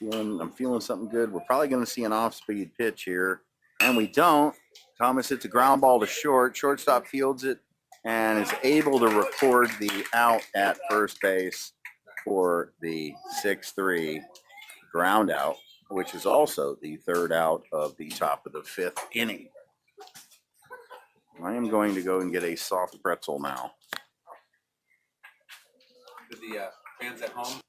feeling something good. We're probably going to see an off-speed pitch here, and we don't. Thomas hits a ground ball to short. Shortstop fields it and is able to record the out at first base for the 6-3 ground out, which is also the third out of the top of the 5th inning. I am going to go and get a soft pretzel now. To the fans at home.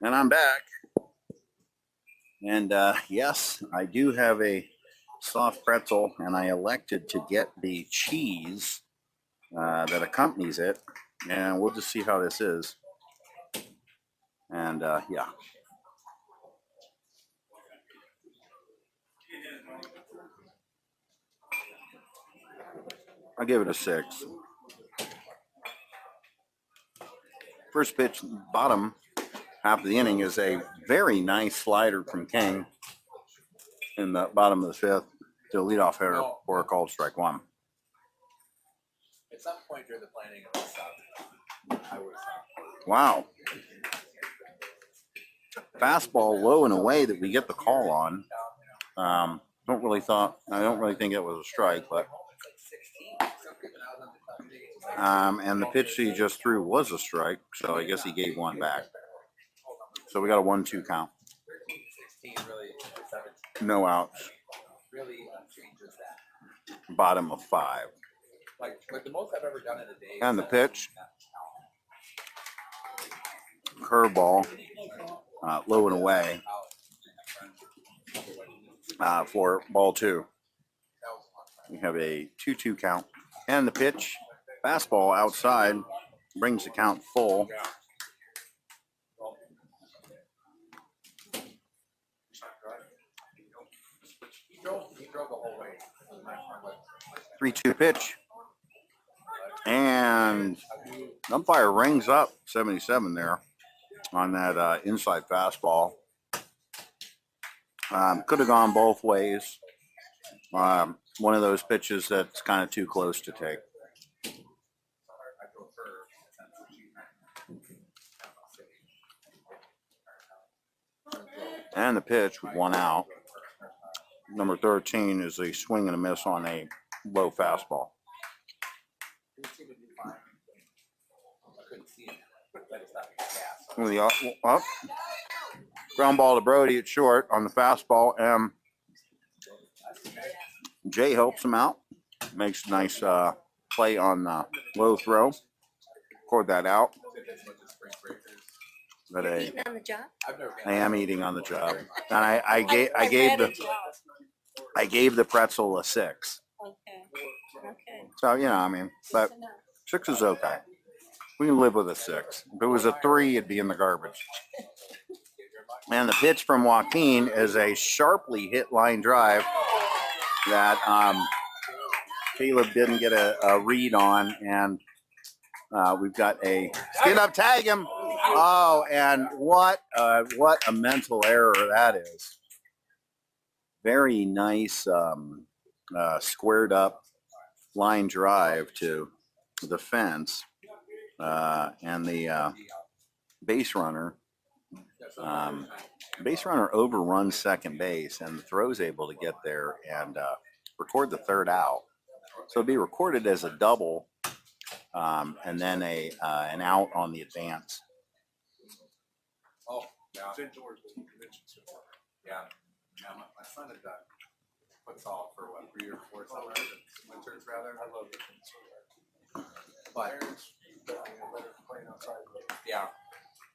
And I'm back. And yes, I do have a soft pretzel, and I elected to get the cheese that accompanies it. And we'll just see how this is. And yeah. I'll give it a 6. First pitch, bottom half of the inning, is a very nice slider from King in the bottom of the 5th to lead off hitter for a called strike one. At some point during the planning of this, I was. Wow. Fastball low and away that we get the call on. I don't really think it was a strike, but and the pitch he just threw was a strike, so I guess he gave one back. So we got a 1-2 count. No outs. Bottom of 5. Like the most I've ever done in a day. And the pitch. Curveball. Low and away. For ball 2. We have a 2-2 count. And the pitch. Fastball outside. Brings the count full. He drove the whole way. 3-2 pitch. And umpire rings up 77 there on that inside fastball. Could have gone both ways. One of those pitches that's kind of too close to take. And the pitch with one out. Number 13 is a swing and a miss on a low fastball. Up. Ground ball to Brody at short on the fastball. And Jay helps him out. Makes a nice play on the low throw. Record that out. But Eating on the job? I am eating on the job, and I gave the pretzel a 6. Okay. Okay. So you know, I mean, but Good to know. 6 is okay. We can live with a 6. If it was a 3, it'd be in the garbage. And the pitch from Joaquin is a sharply hit line drive that Caleb didn't get a read on, and we've got a skid up, tag him. Oh, and what a mental error that is. Very nice squared up line drive to the fence, and the base runner overruns second base, and the throw's able to get there and record the third out. So it'd be recorded as a double, and then an out on the advance. Oh, yeah. St. George was a convention center. Yeah. Yeah, my son had done futsal for what, 3 or 4 summers, winters rather. I love it. But Parents, better playing outside. yeah,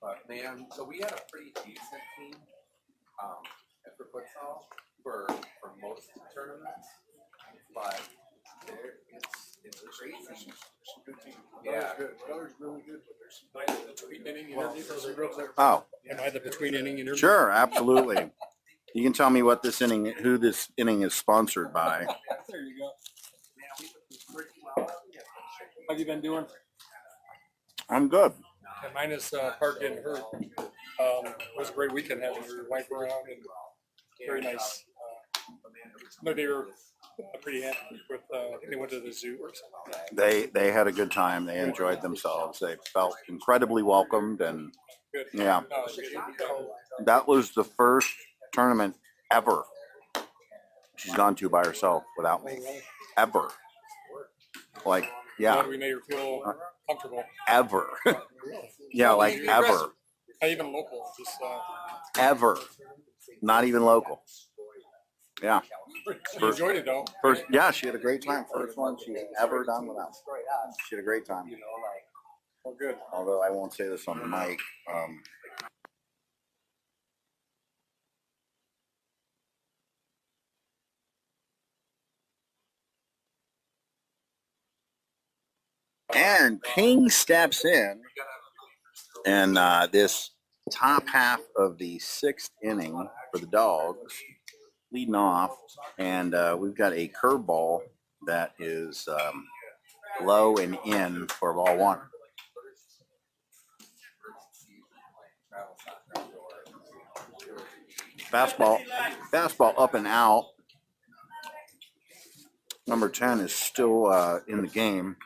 but man, so we had a pretty decent team for futsal for most tournaments, but it's crazy. Good team. Yeah. Good. Color's really good, but there's some nice between inning interviews. Oh, Am I the between inning interview? sure, absolutely. You can tell me what who this inning is sponsored by. There you go. How have you been doing? I'm good. And minus Park getting hurt. It was a great weekend having your wife around and very nice. No, they were pretty happy with. They went to the zoo or something. They had a good time. They enjoyed themselves. They felt incredibly welcomed, and Good. yeah, Good. that was the first tournament ever she's gone to by herself without me. Ever. Like, yeah, Glad we made her feel comfortable. ever. Yeah, like ever. Not even local, just Ever. Not even local. Yeah. she enjoyed it though. First, yeah, she had a great time. First one she's ever done without. She had a great time. Oh, good. Although I won't say this on the mic. And King steps in, and this top half of the 6th inning for the Dogs, leading off, and we've got a curveball that is low and in for ball 1. Fastball up and out. Number 10 is still in the game.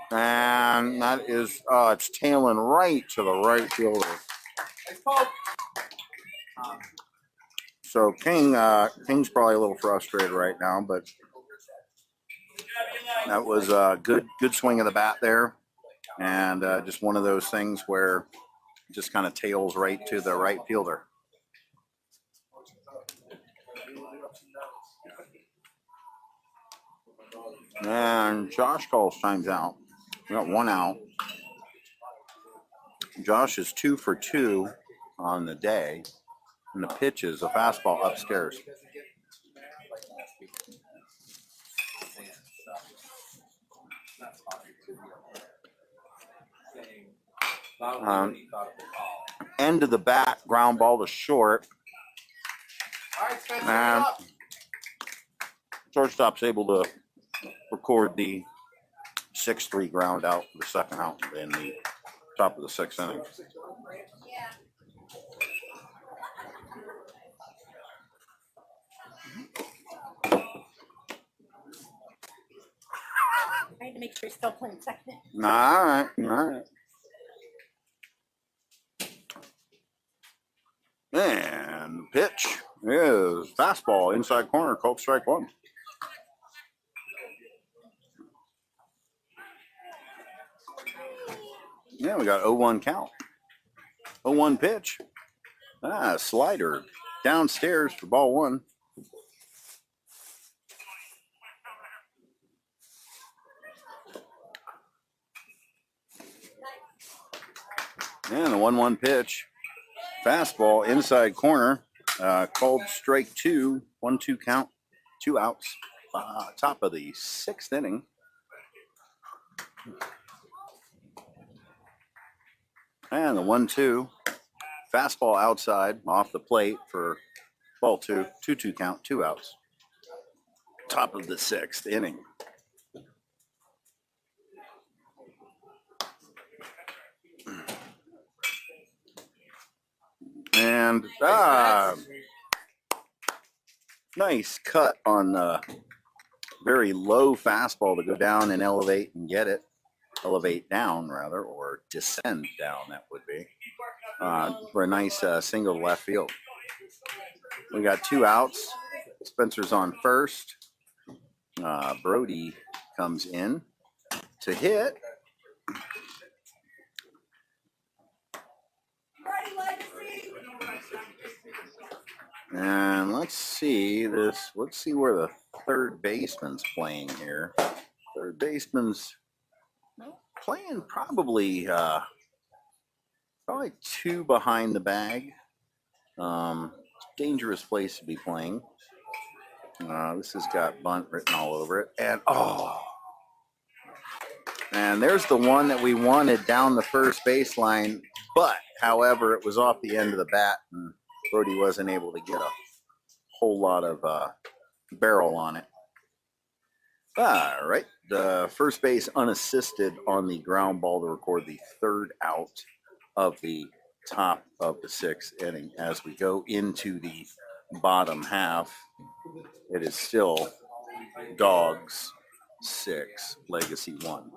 And that is, it's tailing right to the right fielder. So King's probably a little frustrated right now, but that was a good swing of the bat there. And just one of those things where it just kind of tails right to the right fielder. And Josh calls times out. We got 1 out. Josh is 2 for 2 on the day. And the pitch is a fastball upstairs. End of the bat, ground ball to short. And shortstop's able to record the 6-3 ground out for the second out in the top of the 6th inning. to make sure he's still playing second. All right, all right. And pitch is fastball inside corner, called strike one. Yeah, we got 0-1 count. 0-1 pitch. Slider downstairs for ball one. And the 1-1 pitch. Fastball inside corner. Called strike two. 1-2 count. 2 outs. Top of the 6th inning. And the 1-2. Fastball outside off the plate for ball 2. 2-2 count. 2 outs. Top of the 6th inning. And nice cut on the very low fastball to go down and elevate and get it. Elevate down, rather, or descend down, that would be. For a nice single to left field. We got 2 outs. Spencer's on first. Brody comes in to hit. And let's see this. Let's see where the third baseman's playing here. Third baseman's playing probably 2 behind the bag. Dangerous place to be playing. This has got bunt written all over it. And there's the one that we wanted down the first baseline. But, however, it was off the end of the bat, and Brody wasn't able to get a whole lot of barrel on it. All right, the first base unassisted on the ground ball to record the 3rd out of the top of the 6th inning. As we go into the bottom half, it is still Dogs 6, Legacy 1.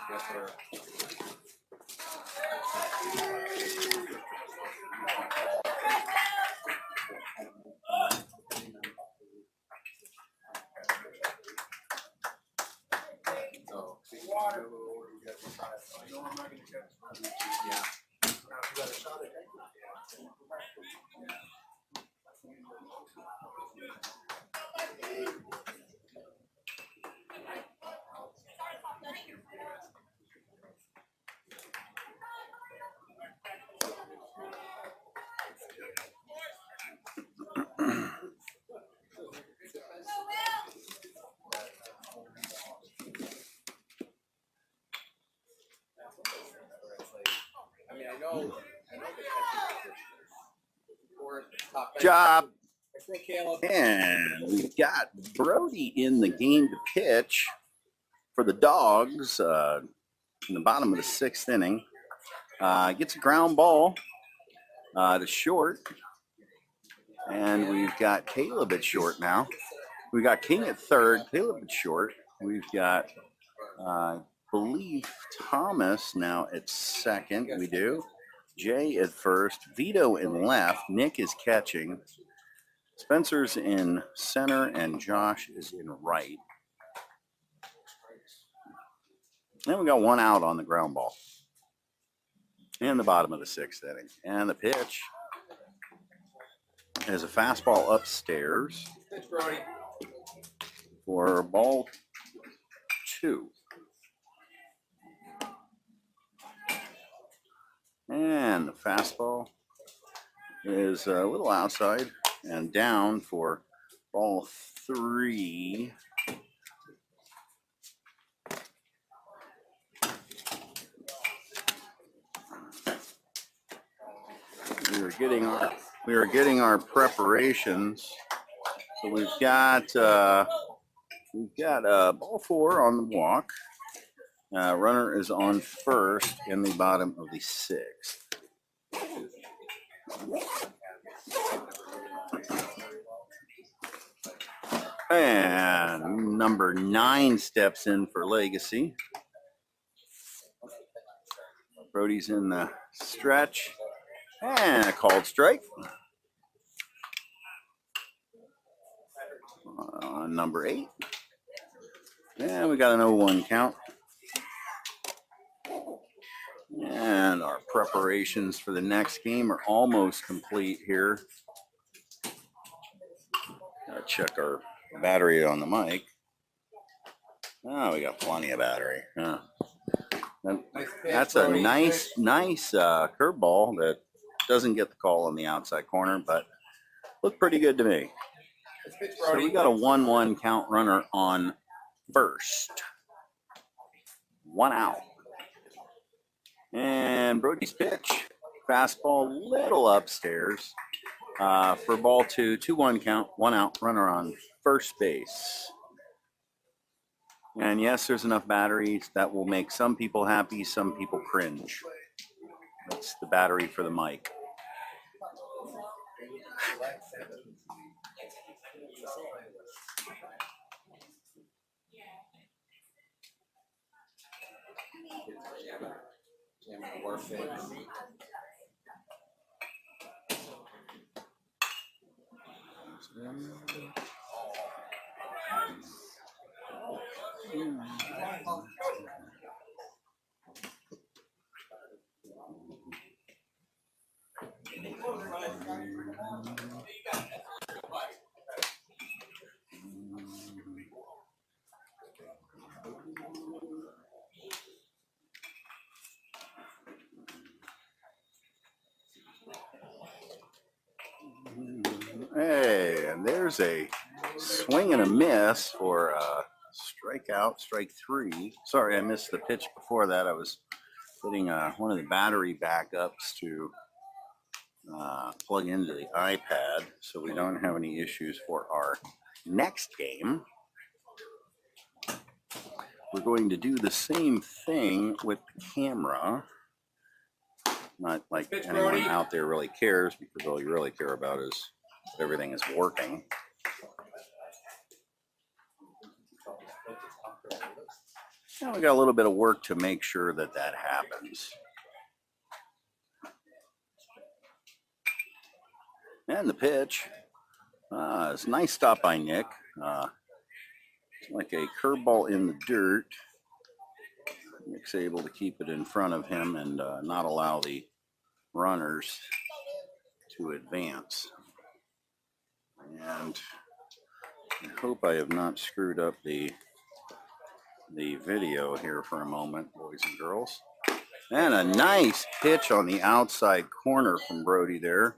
Yes, sir. we're top. Job. I think Caleb. And we've got Brody in the game to pitch for the Dogs in the bottom of the 6th inning. Gets a ground ball to short. And we've got Caleb at short now. We've got King at third, Caleb at short. We've got, I believe, Thomas now at second. We do. Jay at first, Vito in left, Nick is catching. Spencer's in center and Josh is in right. Then we got one out on the ground ball. In the bottom of the 6th inning. And the pitch is a fastball upstairs Pitch, Brody. for ball 2. And the fastball is a little outside and down for ball 3. We are getting our preparations. So we've got ball 4 on the walk. Runner is on first in the bottom of the 6th. And number 9 steps in for Legacy. Brody's in the stretch. And a called strike. Number 8. And we got an 0-1 count. And our preparations for the next game are almost complete here. Gotta check our battery on the mic. Oh, we got plenty of battery. That's a nice curveball that doesn't get the call on the outside corner, but looked pretty good to me. So we got a 1-1 count, runner on first. 1 out. And Brody's pitch, fastball little upstairs for ball 2, 2-1 count, 1 out, runner on first base. And yes, there's enough batteries that will make some people happy, some people cringe. That's the battery for the mic. Hey, and there's a swing and a miss for strikeout, strike 3. Sorry, I missed the pitch before that. I was putting one of the battery backups to plug into the iPad so we don't have any issues for our next game. We're going to do the same thing with the camera. Not like anyone out there really cares, because all you really care about is if everything is working. Now we got a little bit of work to make sure that that happens. And the pitch. It's a nice stop by Nick. It's like a curveball in the dirt. Nick's able to keep it in front of him and not allow the runners to advance. And I hope I have not screwed up the video here for a moment, boys and girls. And a nice pitch on the outside corner from Brody there.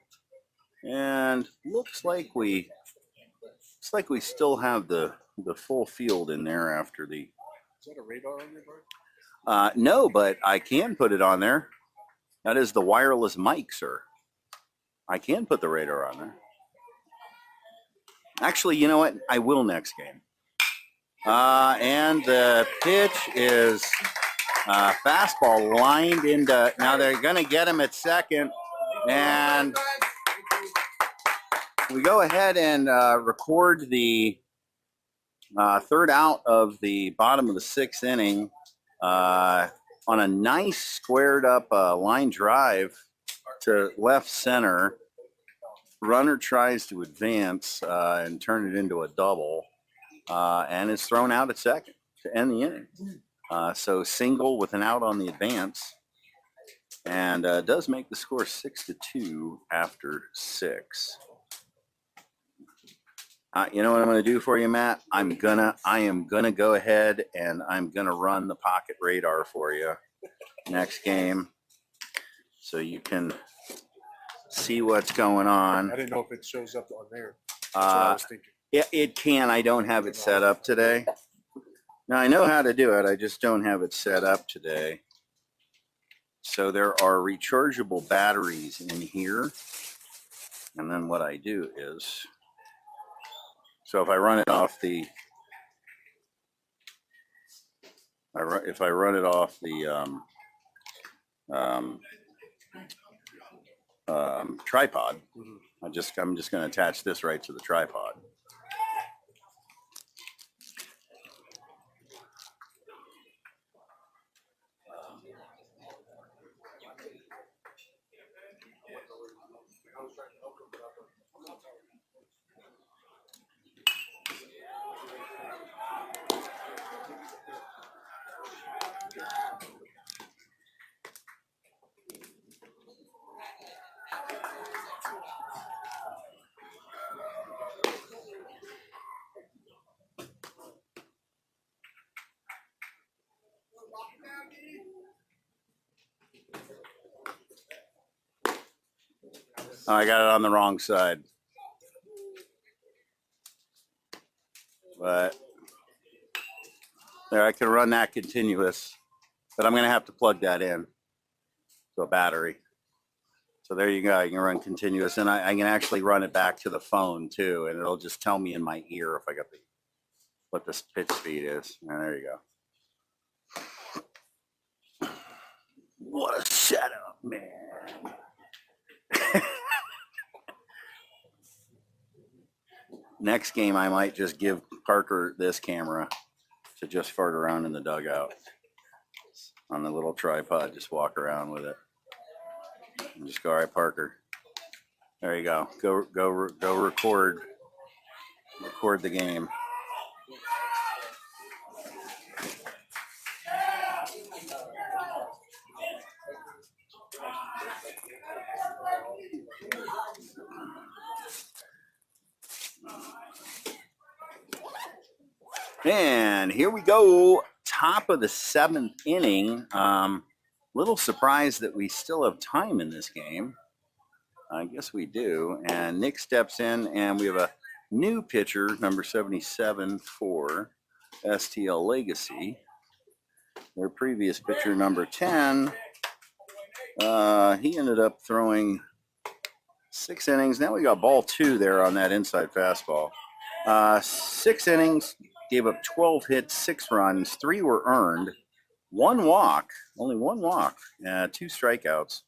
And looks like we still have the full field in there after the. Is that a radar on your board? No, but I can put it on there. That is the wireless mic, sir. I can put the radar on there. Actually, you know what? I will next game. And the pitch is fastball lined into. Now they're going to get him at second. And we go ahead and record the third out of the bottom of the sixth inning on a nice squared up line drive to left center. Runner tries to advance and turn it into a double, and is thrown out at second to end the inning. So single with an out on the advance, and does make the score 6-2 after 6. You know what I'm going to do for you, Matt? I am gonna go ahead and I'm gonna run the pocket radar for you next game, so you can see what's going on. I didn't know if it shows up on there. That's what I was thinking. It can. I don't have it set up today. Now, I know how to do it. I just don't have it set up today. So there are rechargeable batteries in here. And then what I do is, so if I run it off the, if I run it off the tripod, I'm just going to attach this right to the tripod. Oh, I got it on the wrong side. But there, I can run that continuous, but I'm going to have to plug that in to a battery. So there you go. I can run continuous, and I can actually run it back to the phone too, and it'll just tell me in my ear if I got what the pitch speed is. And there you go. What a setup, man. Next game, I might just give Parker this camera to just fart around in the dugout on the little tripod. Just walk around with it and just go, all right, Parker. There you go. Go record the game. And here we go, top of the 7th inning. Little surprised that we still have time in this game. I guess we do. And Nick steps in, and we have a new pitcher, number 77 for STL Legacy. Their previous pitcher, number 10, he ended up throwing 6 innings. Now we got ball 2 there on that inside fastball. 6 innings. Gave up 12 hits, 6 runs, 3 were earned, 1 walk, only 1 walk, 2 strikeouts.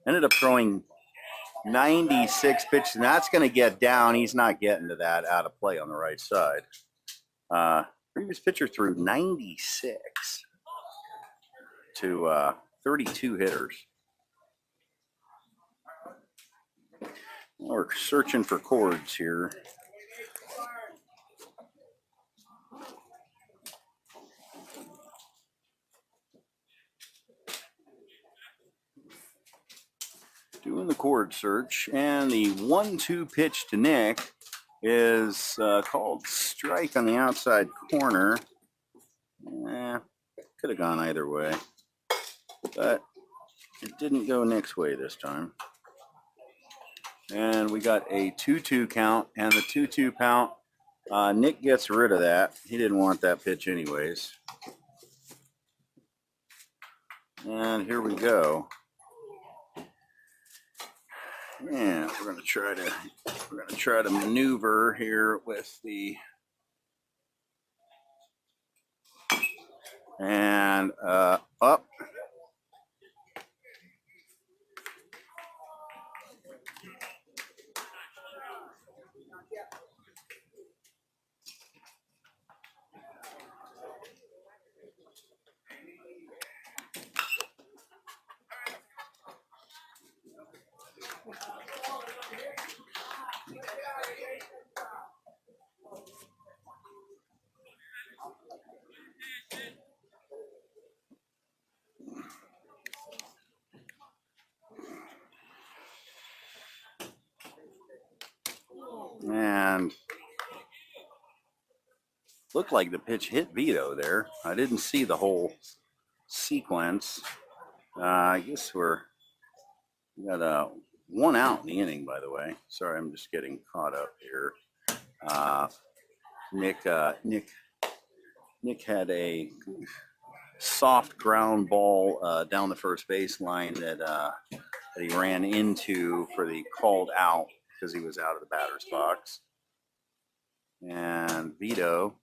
Ended up throwing 96 pitches, and that's going to get down. He's not getting to that out of play on the right side. Previous pitcher threw 96 to 32 hitters. We're searching for chords here. Doing the chord search, and the 1-2 pitch to Nick is called strike on the outside corner. Could have gone either way, but it didn't go Nick's way this time. And we got a 2-2 count, and the 2-2 count, Nick gets rid of that. He didn't want that pitch anyways. And here we go. Yeah, we're gonna try to maneuver here with the and up. And looked like the pitch hit Vito there. I didn't see the whole sequence. I guess we got a 1 out in the inning, by the way. Sorry, I'm just getting caught up here. Nick had a soft ground ball down the first baseline that he ran into for the called out because he was out of the batter's box. And Vito,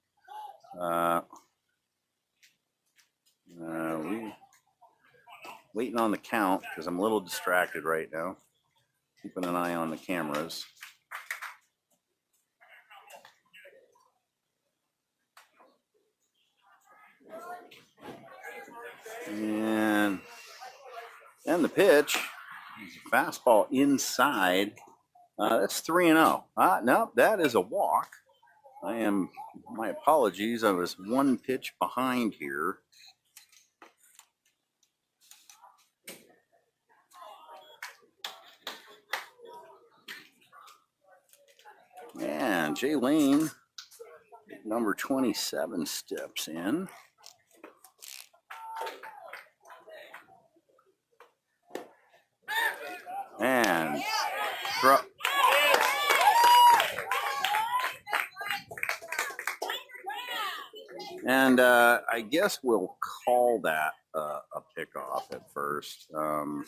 we waiting on the count because I'm a little distracted right now, keeping an eye on the cameras. And the pitch, fastball inside. That's 3-0. No, that is a walk. My apologies. I was 1 pitch behind here. And Jay Lane, number 27, steps in. And I guess we'll call that a pickoff at first. I'm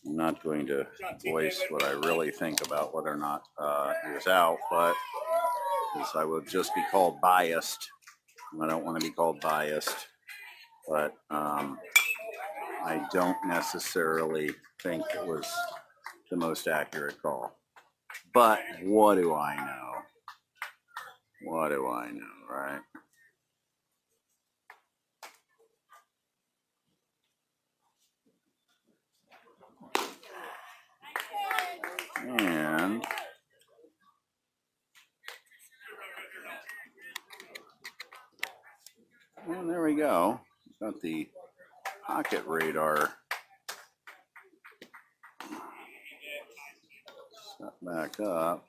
not going to voice what I really think about whether or not he was out, but I would just be called biased. I don't want to be called biased, but I don't necessarily think it was the most accurate call. But what do I know? What do I know, right? And there we go. Got the pocket radar set back up.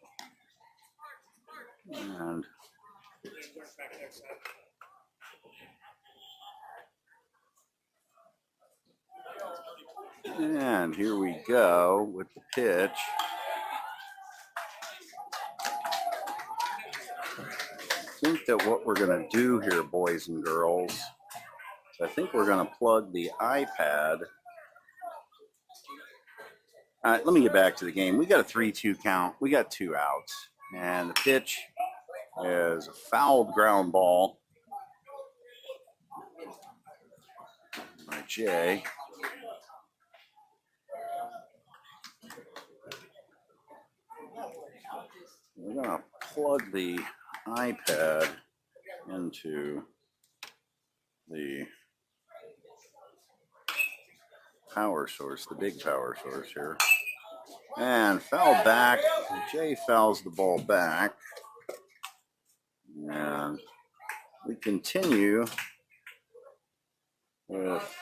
And here we go with the pitch. I think that what we're going to do here, boys and girls, I think we're going to plug the iPad. Let me get back to the game. We got a 3-2 count. We got 2 outs. And the pitch is a fouled ground ball by Jay. We're going to plug the iPad into the power source, the big power source here. And foul back. Jay fouls the ball back. And we continue with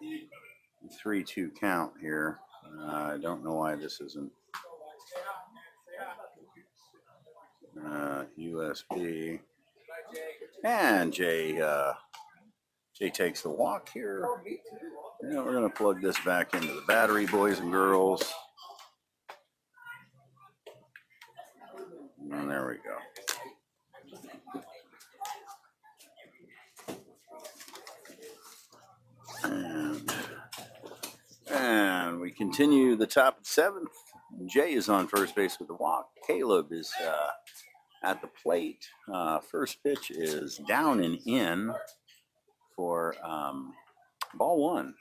the 3-2 count here. I don't know why this isn't USB. And Jay takes the walk here. And we're going to plug this back into the battery, boys and girls. And there we go. And we continue the top of the 7th. Jay is on first base with the walk. Caleb is at the plate. First pitch is down and in for ball one.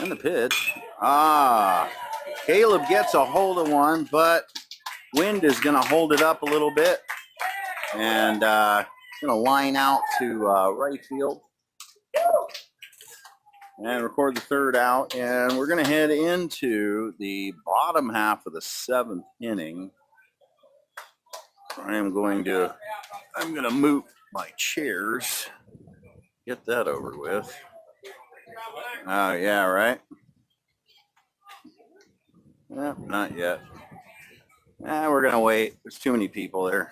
And the pitch. Caleb gets a hold of one, but wind is going to hold it up a little bit. And going to line out to right field. And record the third out. And we're going to head into the bottom half of the seventh inning. I'm going to move my chairs. Get that over with. Oh, yeah, right? Nope, not yet. We're going to wait. There's too many people there.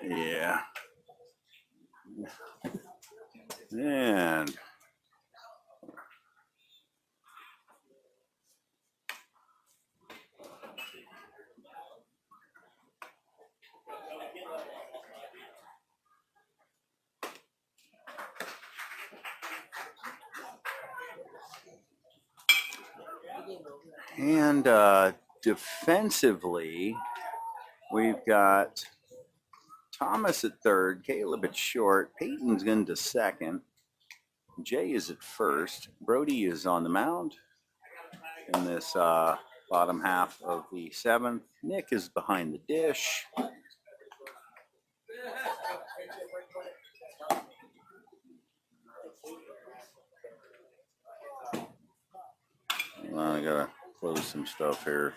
Yeah. And defensively, we've got Thomas at third, Caleb at short, Peyton's going to second, Jay is at first, Brody is on the mound in this bottom half of the seventh. Nick is behind the dish. Well, I gotta close some stuff here.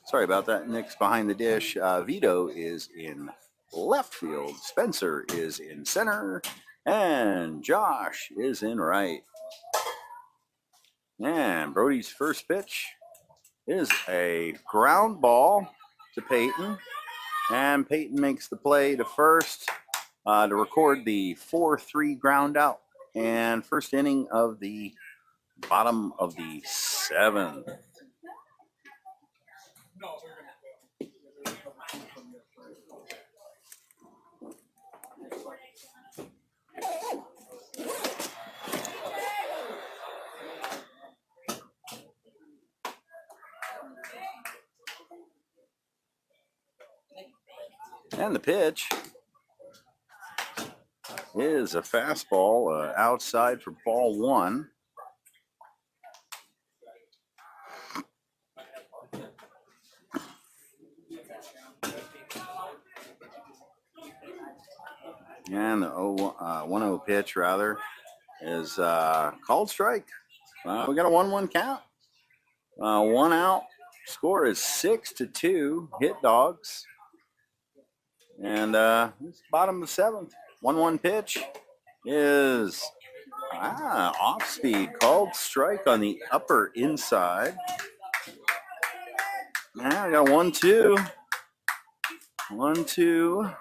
Sorry about that. Nick's behind the dish. Vito is in left field. Spencer is in center. And Josh is in right. And Brody's first pitch is a ground ball to Peyton. And Peyton makes the play to first to record the 4-3 ground out. And first inning of the bottom of the seventh. And the pitch is a fastball outside for ball one. And the 1-0 pitch, rather, is called strike. We got a 1-1 count. 1 out. Score is 6-2. Hit dogs. And it's bottom of the seventh. 1-1 pitch is off speed. Called strike on the upper inside. Now we got 1-2. 1-2.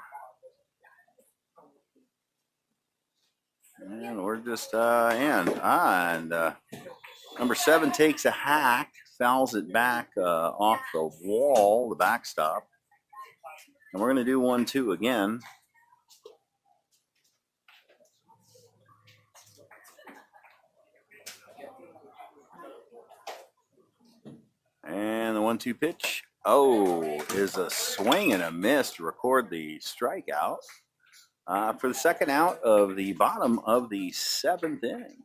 And we're just number 7 takes a hack, fouls it back off the wall, the backstop. And we're going to do 1-2 again. And the 1-2 pitch, is a swing and a miss to record the strikeout. For the second out of the bottom of the seventh inning.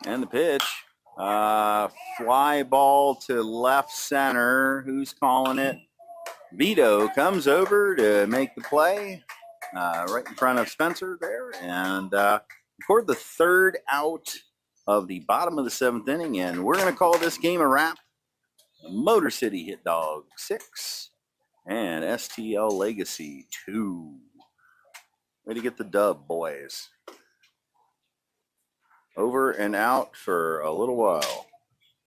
And the pitch, fly ball to left center. Who's calling it? Vito comes over to make the play right in front of Spencer there and record the third out of the bottom of the seventh inning. And we're going to call this game a wrap. Motor City Hit Dog 6 and STL Legacy 2. Way to get the dub, boys. over and out for a little while.